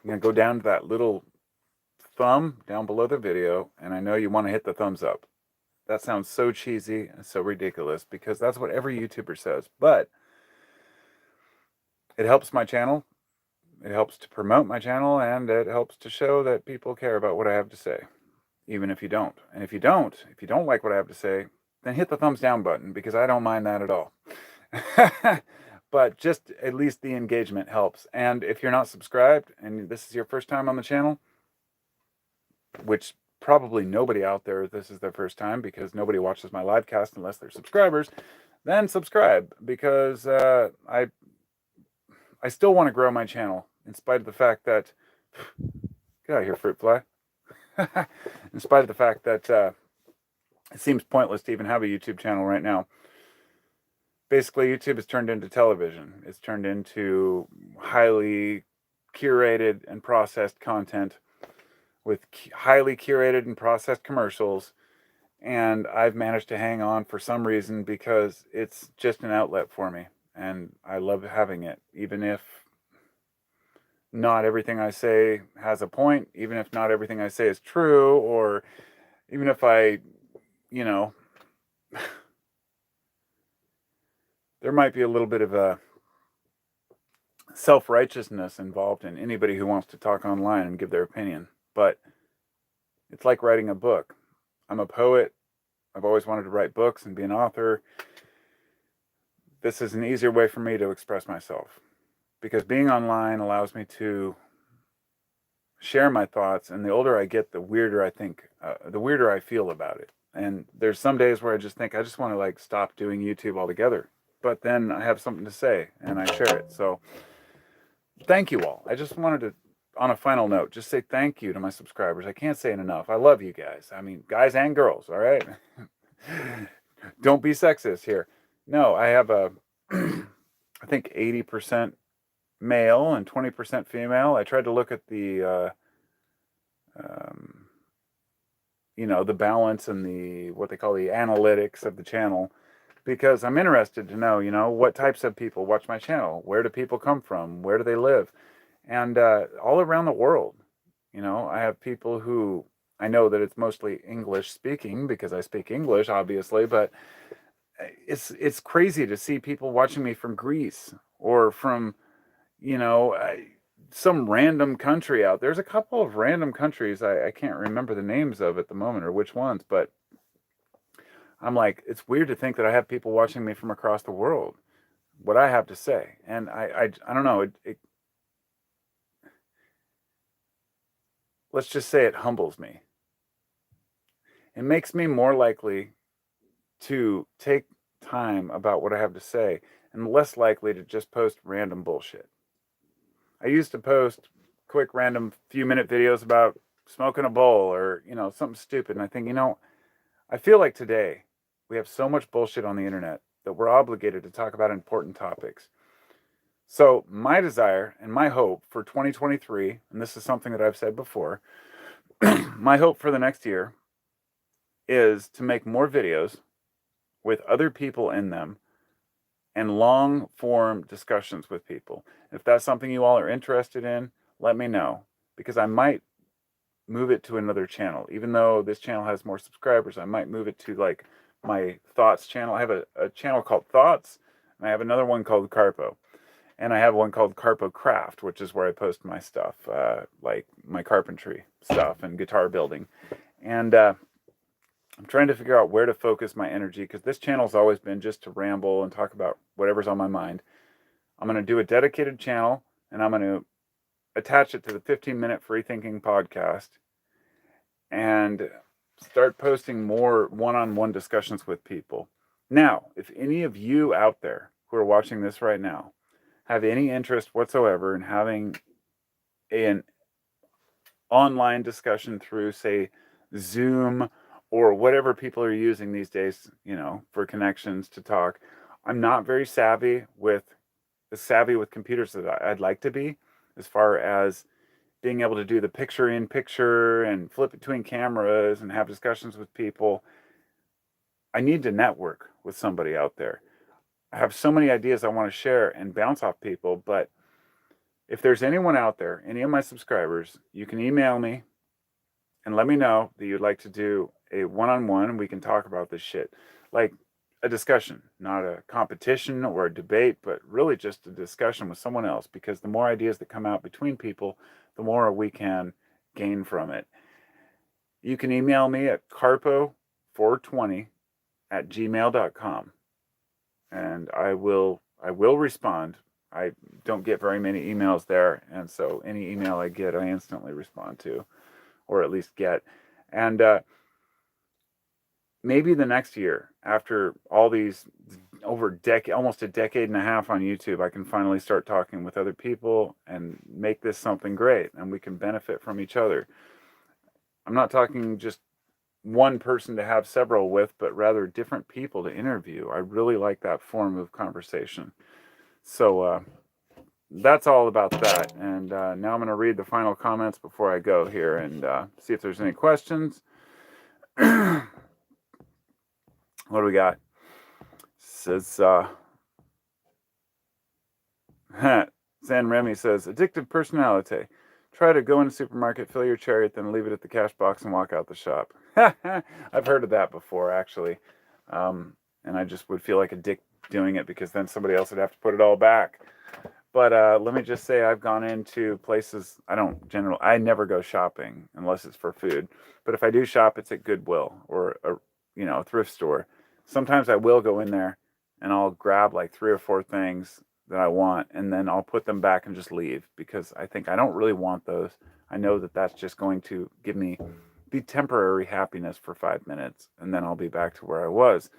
I'm going to go down to that little thumb down below the video, and I know you want to hit the thumbs up. That sounds so cheesy and so ridiculous because that's what every YouTuber says. But it helps my channel. It helps to promote my channel, and it helps to show that people care about what I have to say, even if you don't. And if you don't like what I have to say, then hit the thumbs down button because I don't mind that at all. But just at least the engagement helps. And if you're not subscribed and this is your first time on the channel, which probably nobody out there, this is their first time because nobody watches my live cast unless they're subscribers, then subscribe because I still want to grow my channel in spite of the fact that, get out of here, fruit fly. In spite of the fact that it seems pointless to even have a YouTube channel right now. Basically, YouTube has turned into television. It's turned into highly curated and processed content with highly curated and processed commercials. And I've managed to hang on for some reason because it's just an outlet for me. And I love having it, even if not everything I say has a point, even if not everything I say is true, or even if I, you know, there might be a little bit of a self-righteousness involved in anybody who wants to talk online and give their opinion. But it's like writing a book. I'm a poet. I've always wanted to write books and be an author. This is an easier way for me to express myself because being online allows me to share my thoughts. And the older I get, the weirder I think, the weirder I feel about it. And there's some days where I just think I just want to like stop doing YouTube altogether. But then I have something to say and I share it. So thank you all. I just wanted to, on a final note, just say thank you to my subscribers. I can't say it enough. I love you guys. I mean, guys and girls, all right? Don't be sexist here. No, I have a, I think 80% male and 20% female. I tried to look at the, the balance and the, what they call the analytics of the channel, because I'm interested to know, what types of people watch my channel. Where do people come from? Where do they live? And all around the world. I have people who, I know that it's mostly English speaking because I speak English, obviously, but it's crazy to see people watching me from Greece or from, some random country out. There's a couple of random countries I can't remember the names of at the moment or which ones, but I'm like, it's weird to think that I have people watching me from across the world, what I have to say. And I don't know, let's just say it humbles me. It makes me more likely to take time about what I have to say and less likely to just post random bullshit. I used to post quick random few minute videos about smoking a bowl or, something stupid. And I think, I feel like today we have so much bullshit on the internet that we're obligated to talk about important topics. So my desire and my hope for 2023, and this is something that I've said before, my hope for the next year is to make more videos with other people in them and long form discussions with people. If that's something you all are interested in, let me know, because I might move it to another channel. Even though this channel has more subscribers, I might move it to like my Thoughts channel. I have a channel called Thoughts, and I have another one called Carpo. And I have one called Carpo Craft, which is where I post my stuff, like my carpentry stuff and guitar building. And I'm trying to figure out where to focus my energy because this channel's always been just to ramble and talk about whatever's on my mind. I'm going to do a dedicated channel, and I'm going to attach it to the 15-minute Free Thinking podcast and start posting more one-on-one discussions with people. Now, if any of you out there who are watching this right now have any interest whatsoever in having an online discussion through, say, Zoom or whatever people are using these days, for connections to talk. I'm not very savvy with computers that I'd like to be, as far as being able to do the picture-in-picture and flip between cameras and have discussions with people. I need to network with somebody out there. I have so many ideas I want to share and bounce off people, but If there's anyone out there, any of my subscribers, you can email me and let me know that you'd like to do a one-on-one and we can talk about this shit. Like a discussion, not a competition or a debate, but really just a discussion with someone else, because the more ideas that come out between people, the more we can gain from it. You can email me at carpo420@gmail.com and I will respond. I don't get very many emails there, and so any email I get, I instantly respond to, or at least get. And maybe the next year, after all these almost a decade and a half on YouTube, I can finally start talking with other people and make this something great, and we can benefit from each other. I'm not talking just one person to have several with, but rather different people to interview. I really like that form of conversation. So that's all about that. And now I'm going to read the final comments before I go here and see if there's any questions. What do we got? Says San Remy says, addictive personality. Try to go in a supermarket, fill your chariot, then leave it at the cash box and walk out the shop. I've heard of that before, actually. And I just would feel like a dick doing it because then somebody else would have to put it all back. But let me just say I've gone into places, I never go shopping unless it's for food. But if I do shop, it's at Goodwill or a thrift store. Sometimes I will go in there and I'll grab like 3 or 4 things that I want, and then I'll put them back and just leave because I think I don't really want those. I know that that's just going to give me the temporary happiness for 5 minutes, and then I'll be back to where I was.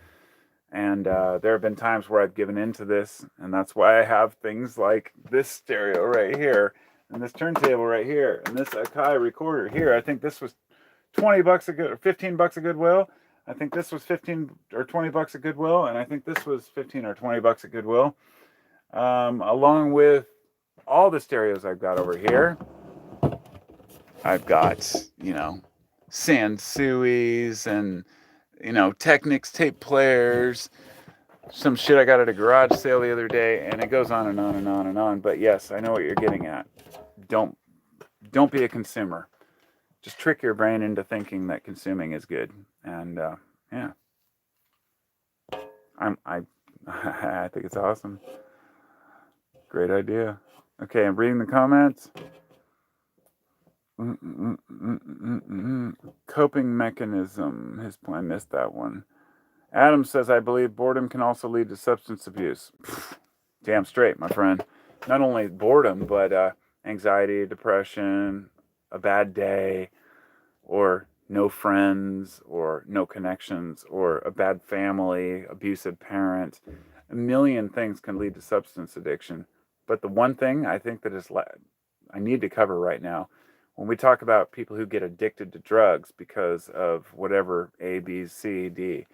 And there have been times where I've given into this, and that's why I have things like this stereo right here, and this turntable right here, and this Akai recorder here. I think this was $20 or $15 at Goodwill. I think this was 15 or $20 at Goodwill, and I think this was 15 or $20 at Goodwill. Along with all the stereos I've got over here. I've got, Sansuis and, Technics tape players, some shit I got at a garage sale the other day, and it goes on and on and on and on. But yes, I know what you're getting at. Don't be a consumer. Just trick your brain into thinking that consuming is good. And yeah, I think it's awesome. Great idea. Okay, I'm reading the comments. Coping mechanism. I missed that one. Adam says, I believe boredom can also lead to substance abuse. Damn straight, my friend. Not only boredom, but anxiety, depression, a bad day, or no friends, or no connections, or a bad family, abusive parent. A million things can lead to substance addiction. But the one thing I think that I need to cover right now, when we talk about people who get addicted to drugs because of whatever A, B, C, D,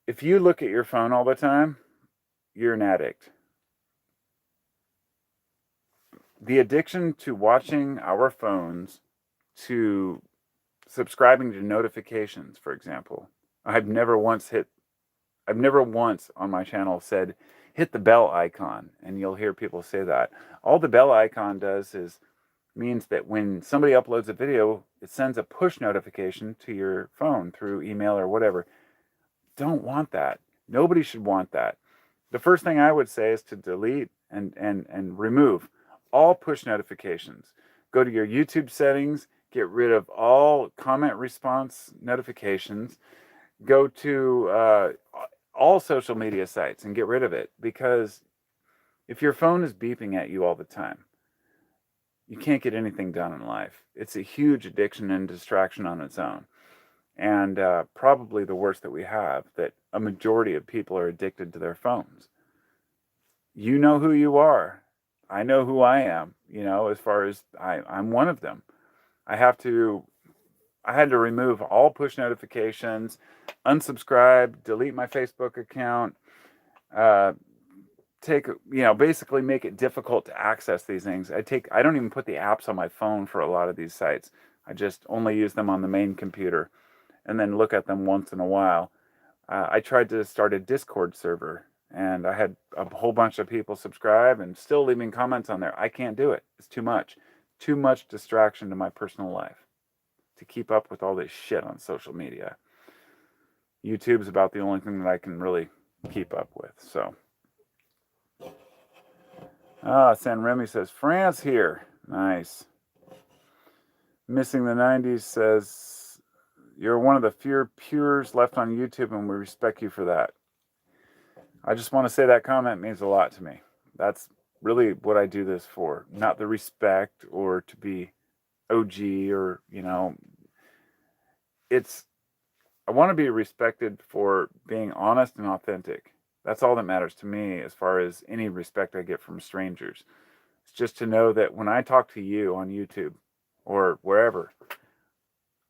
if you look at your phone all the time, you're an addict. The addiction to watching our phones, to subscribing to notifications, for example. I've never once on my channel said, hit the bell icon, and you'll hear people say that. All the bell icon does means that when somebody uploads a video, it sends a push notification to your phone through email or whatever. Don't want that. Nobody should want that. The first thing I would say is to delete and remove all push notifications. Go to your YouTube settings, get rid of all comment response notifications, go to all social media sites and get rid of it, because if your phone is beeping at you all the time, you can't get anything done in life. It's a huge addiction and distraction on its own. And probably the worst that we have, that a majority of people are addicted to their phones. You know who you are. I know who I am, as far as I'm one of them. I had to remove all push notifications, unsubscribe, delete my Facebook account, basically make it difficult to access these things. I don't even put the apps on my phone for a lot of these sites. I just only use them on the main computer and then look at them once in a while. I tried to start a Discord server And I had a whole bunch of people subscribe and still leaving comments on there. I can't do it. It's too much. Too much distraction to my personal life to keep up with all this shit on social media. YouTube's about the only thing that I can really keep up with. So, San Remy says, France here. Nice. Missing the 90s says, you're one of the few pures left on YouTube, and we respect you for that. I just want to say that comment means a lot to me. That's really what I do this for. Not the respect or to be OG or, I want to be respected for being honest and authentic. That's all that matters to me as far as any respect I get from strangers. It's just to know that when I talk to you on YouTube or wherever,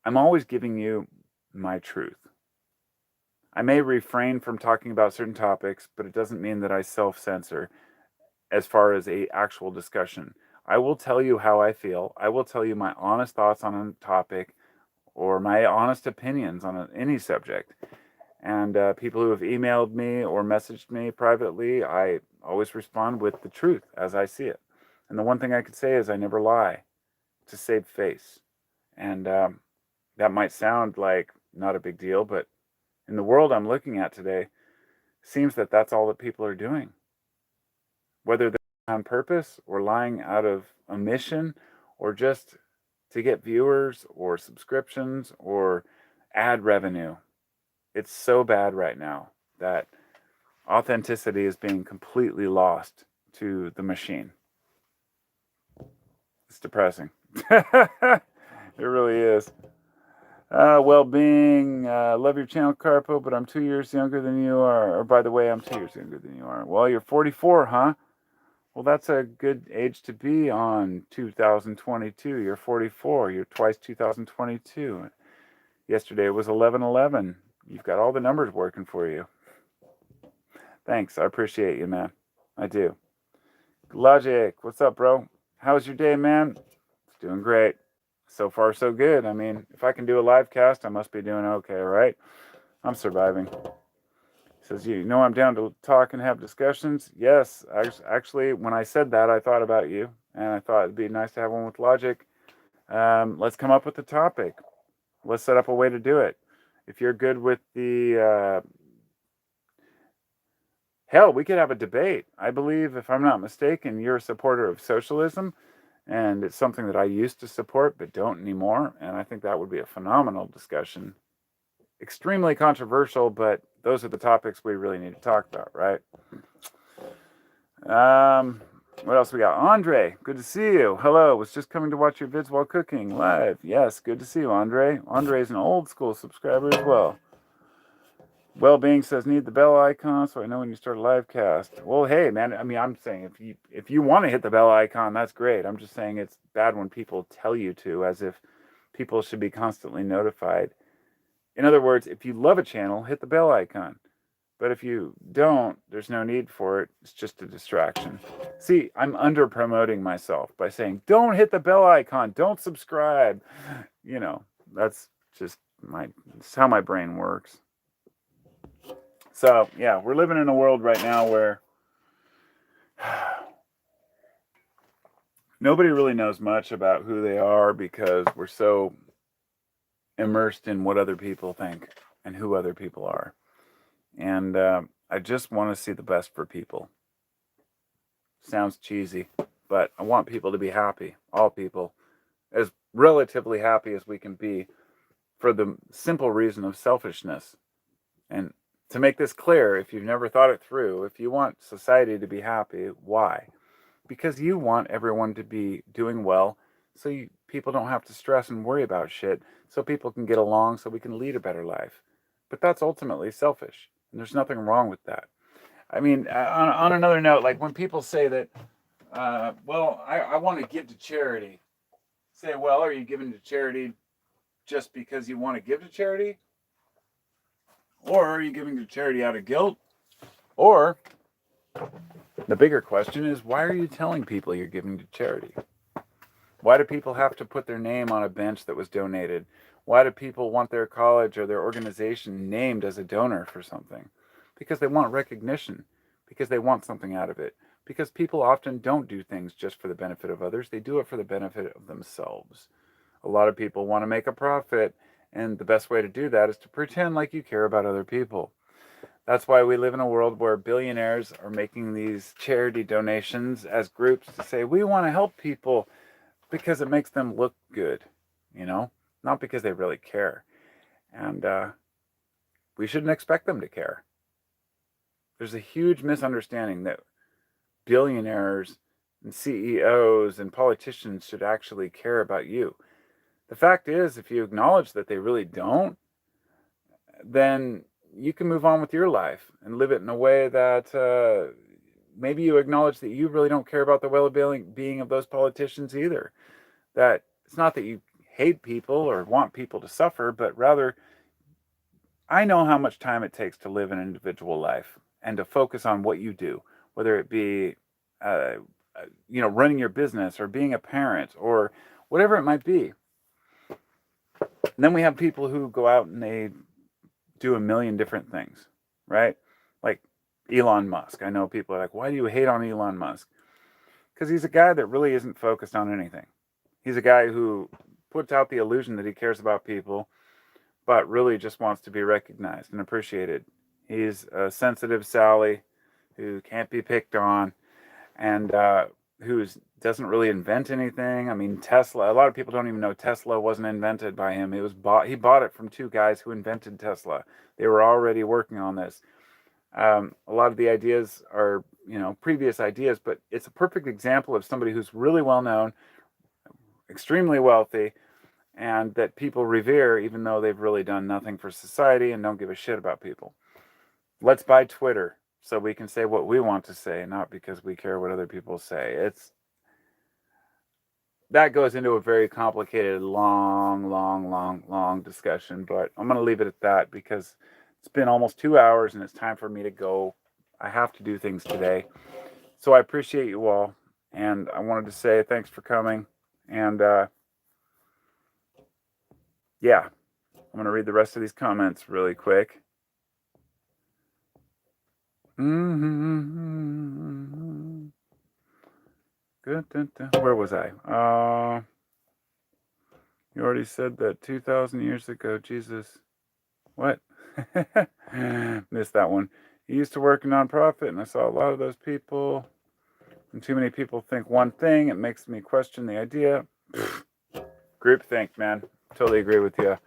I'm always giving you my truth. I may refrain from talking about certain topics, but it doesn't mean that I self-censor as far as a actual discussion. I will tell you how I feel. I will tell you my honest thoughts on a topic or my honest opinions on any subject. And people who have emailed me or messaged me privately, I always respond with the truth as I see it. And the one thing I could say is I never lie to save face. And that might sound like not a big deal, but in the world I'm looking at today, it seems that that's all that people are doing. Whether they're on purpose or lying out of omission or just to get viewers or subscriptions or ad revenue. It's so bad right now that authenticity is being completely lost to the machine. It's depressing. It really is. Well-being, love your channel, Carpo, but I'm 2 years younger than you are. Or by the way, I'm 2 years younger than you are. Well, you're 44, huh? Well, that's a good age to be on 2022. You're 44. You're twice 2022. Yesterday was 11/11. You've got all the numbers working for you. Thanks. I appreciate you, man. I do. Logic, what's up, bro? How's your day, man? It's doing great. So far, so good. I mean, if I can do a live cast, I must be doing okay, right? I'm surviving. Says, you know, I'm down to talk and have discussions. Yes, actually, when I said that, I thought about you, and I thought it'd be nice to have one with Logic. Let's come up with a topic. Let's set up a way to do it. If you're good with the hell, we could have a debate. I believe, if I'm not mistaken, you're a supporter of socialism, and it's something that I used to support but don't anymore. And I think that would be a phenomenal discussion. Extremely controversial, but those are the topics we really need to talk about, right? What else we got? Andre, good to see you. Hello, was just coming to watch your vids while cooking live. Yes, good to see you, Andre. Andre is an old school subscriber as well. Wellbeing says, need the bell icon so I know when you start a live cast. Well, hey, man, I mean, I'm saying if you want to hit the bell icon, that's great. I'm just saying it's bad when people tell you to, as if people should be constantly notified. In other words, if you love a channel, hit the bell icon. But if you don't, there's no need for it. It's just a distraction. See, I'm under promoting myself by saying, don't hit the bell icon, don't subscribe. You know, that's just it's how my brain works. So, yeah, we're living in a world right now where nobody really knows much about who they are because we're so immersed in what other people think and who other people are. And I just want to see the best for people. Sounds cheesy, but I want people to be happy, all people, as relatively happy as we can be, for the simple reason of selfishness. And to make this clear, if you've never thought it through, if you want society to be happy, why? Because you want everyone to be doing well, so people don't have to stress and worry about shit, so people can get along, so we can lead a better life. But that's ultimately selfish, and there's nothing wrong with that. I mean, on another note, like when people say that, well, I want to give to charity. Say, well, are you giving to charity just because you want to give to charity? Or are you giving to charity out of guilt? Or the bigger question is, why are you telling people you're giving to charity? Why do people have to put their name on a bench that was donated? Why do people want their college or their organization named as a donor for something? Because they want recognition. because they want something out of it. Because people often don't do things just for the benefit of others, they do it for the benefit of themselves. A lot of people want to make a profit, and the best way to do that is to pretend like you care about other people. That's why we live in a world where billionaires are making these charity donations as groups to say, we want to help people because it makes them look good, you know, not because they really care. And we shouldn't expect them to care. There's a huge misunderstanding that billionaires and CEOs and politicians should actually care about you. The fact is, if you acknowledge that they really don't, then you can move on with your life and live it in a way that maybe you acknowledge that you really don't care about the well-being of those politicians either. That it's not that you hate people or want people to suffer, but rather, I know how much time it takes to live an individual life and to focus on what you do, whether it be, uh, running your business or being a parent or whatever it might be. And then we have people who go out and they do a million different things, right? Like Elon Musk. I know people are like, why do you hate on Elon Musk? Because he's a guy that really isn't focused on anything. He's a guy who puts out the illusion that he cares about people, but really just wants to be recognized and appreciated. He's a sensitive Sally who can't be picked on, and who doesn't really invent anything. I mean, Tesla. A lot of people don't even know Tesla wasn't invented by him. It was bought. He bought it from two guys who invented Tesla. They were already working on this. A lot of the ideas are, previous ideas, but it's a perfect example of somebody who's really well known, extremely wealthy, and that people revere, even though they've really done nothing for society and don't give a shit about people. Let's buy Twitter so we can say what we want to say, not because we care what other people say. That goes into a very complicated, long discussion, but I'm going to leave it at that because it's been almost 2 hours and it's time for me to go. I have to do things today. So I appreciate you all, and I wanted to say thanks for coming. And yeah, I'm going to read the rest of these comments really quick. Good. Where was I? You already said that 2,000 years ago, Jesus. What? Missed that one. He used to work in nonprofit, and I saw a lot of those people. When too many people think one thing, it makes me question the idea. Groupthink, man. Totally agree with you.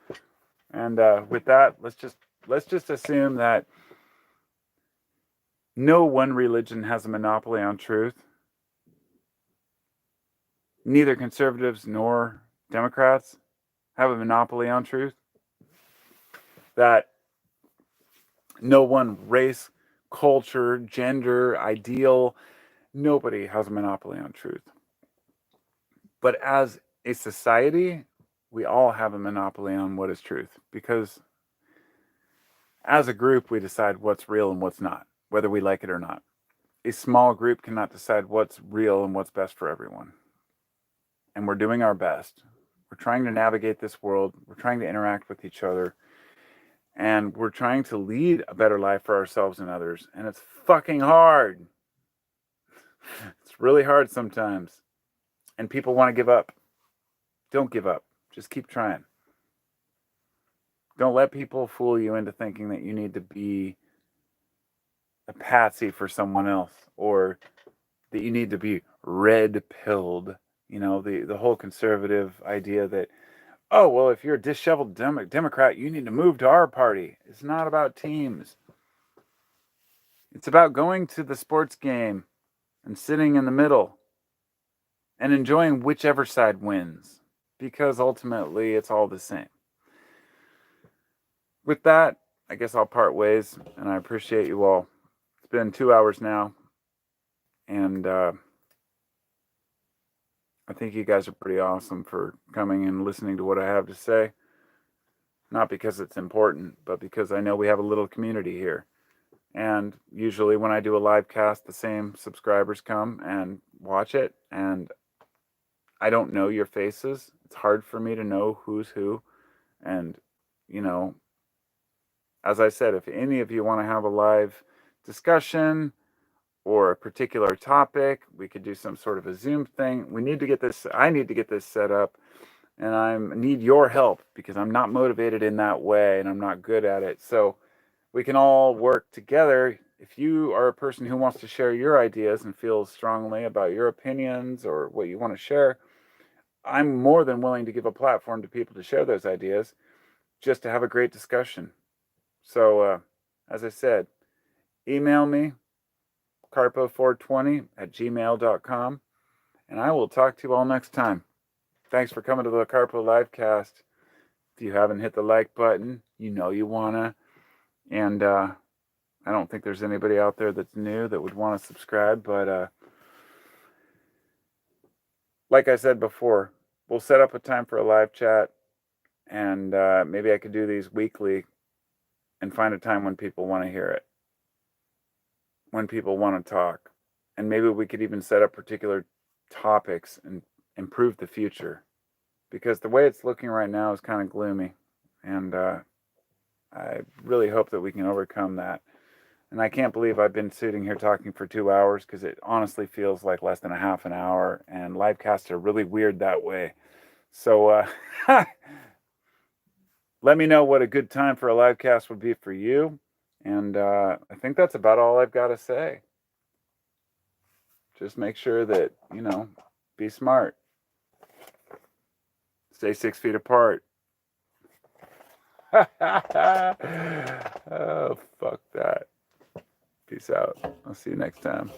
And with that, let's just assume that no one religion has a monopoly on truth. Neither conservatives nor Democrats have a monopoly on truth. That no one race, culture, gender, ideal, nobody has a monopoly on truth. But as a society, we all have a monopoly on what is truth because as a group, we decide what's real and what's not, whether we like it or not. A small group cannot decide what's real and what's best for everyone. And we're doing our best. We're trying to navigate this world. We're trying to interact with each other. And we're trying to lead a better life for ourselves and others. And it's fucking hard. It's really hard sometimes. And people want to give up. Don't give up. Just keep trying. Don't let people fool you into thinking that you need to be a patsy for someone else or that you need to be red pilled. The whole conservative idea that, oh, well, if you're a disheveled Democrat, you need to move to our party. It's not about teams. It's about going to the sports game and sitting in the middle and enjoying whichever side wins because ultimately it's all the same. With that, I guess I'll part ways, and I appreciate you all. It's been 2 hours now, and I think you guys are pretty awesome for coming and listening to what I have to say. Not because it's important, but because I know we have a little community here. And usually when I do a live cast, the same subscribers come and watch it, and I don't know your faces. It's hard for me to know who's who. And, as I said, if any of you want to have a live discussion or a particular topic. We could do some sort of a Zoom thing. I need to get this set up, and I need your help because I'm not motivated in that way and I'm not good at it. So we can all work together. If you are a person who wants to share your ideas and feels strongly about your opinions or what you want to share, I'm more than willing to give a platform to people to share those ideas just to have a great discussion. So, as I said, email me, carpo420@gmail.com, and I will talk to you all next time. Thanks for coming to the Carpo Livecast. If you haven't hit the like button, you know you want to. And I don't think there's anybody out there that's new that would want to subscribe. But like I said before, we'll set up a time for a live chat. And maybe I could do these weekly and find a time when people want to hear it, when people want to talk. And maybe we could even set up particular topics and improve the future. Because the way it's looking right now is kind of gloomy. And I really hope that we can overcome that. And I can't believe I've been sitting here talking for 2 hours because it honestly feels like less than a half an hour. And live casts are really weird that way. So let me know what a good time for a live cast would be for you. And I think that's about all I've got to say. Just make sure that, be smart. Stay 6 feet apart. Oh, fuck that. Peace out. I'll see you next time.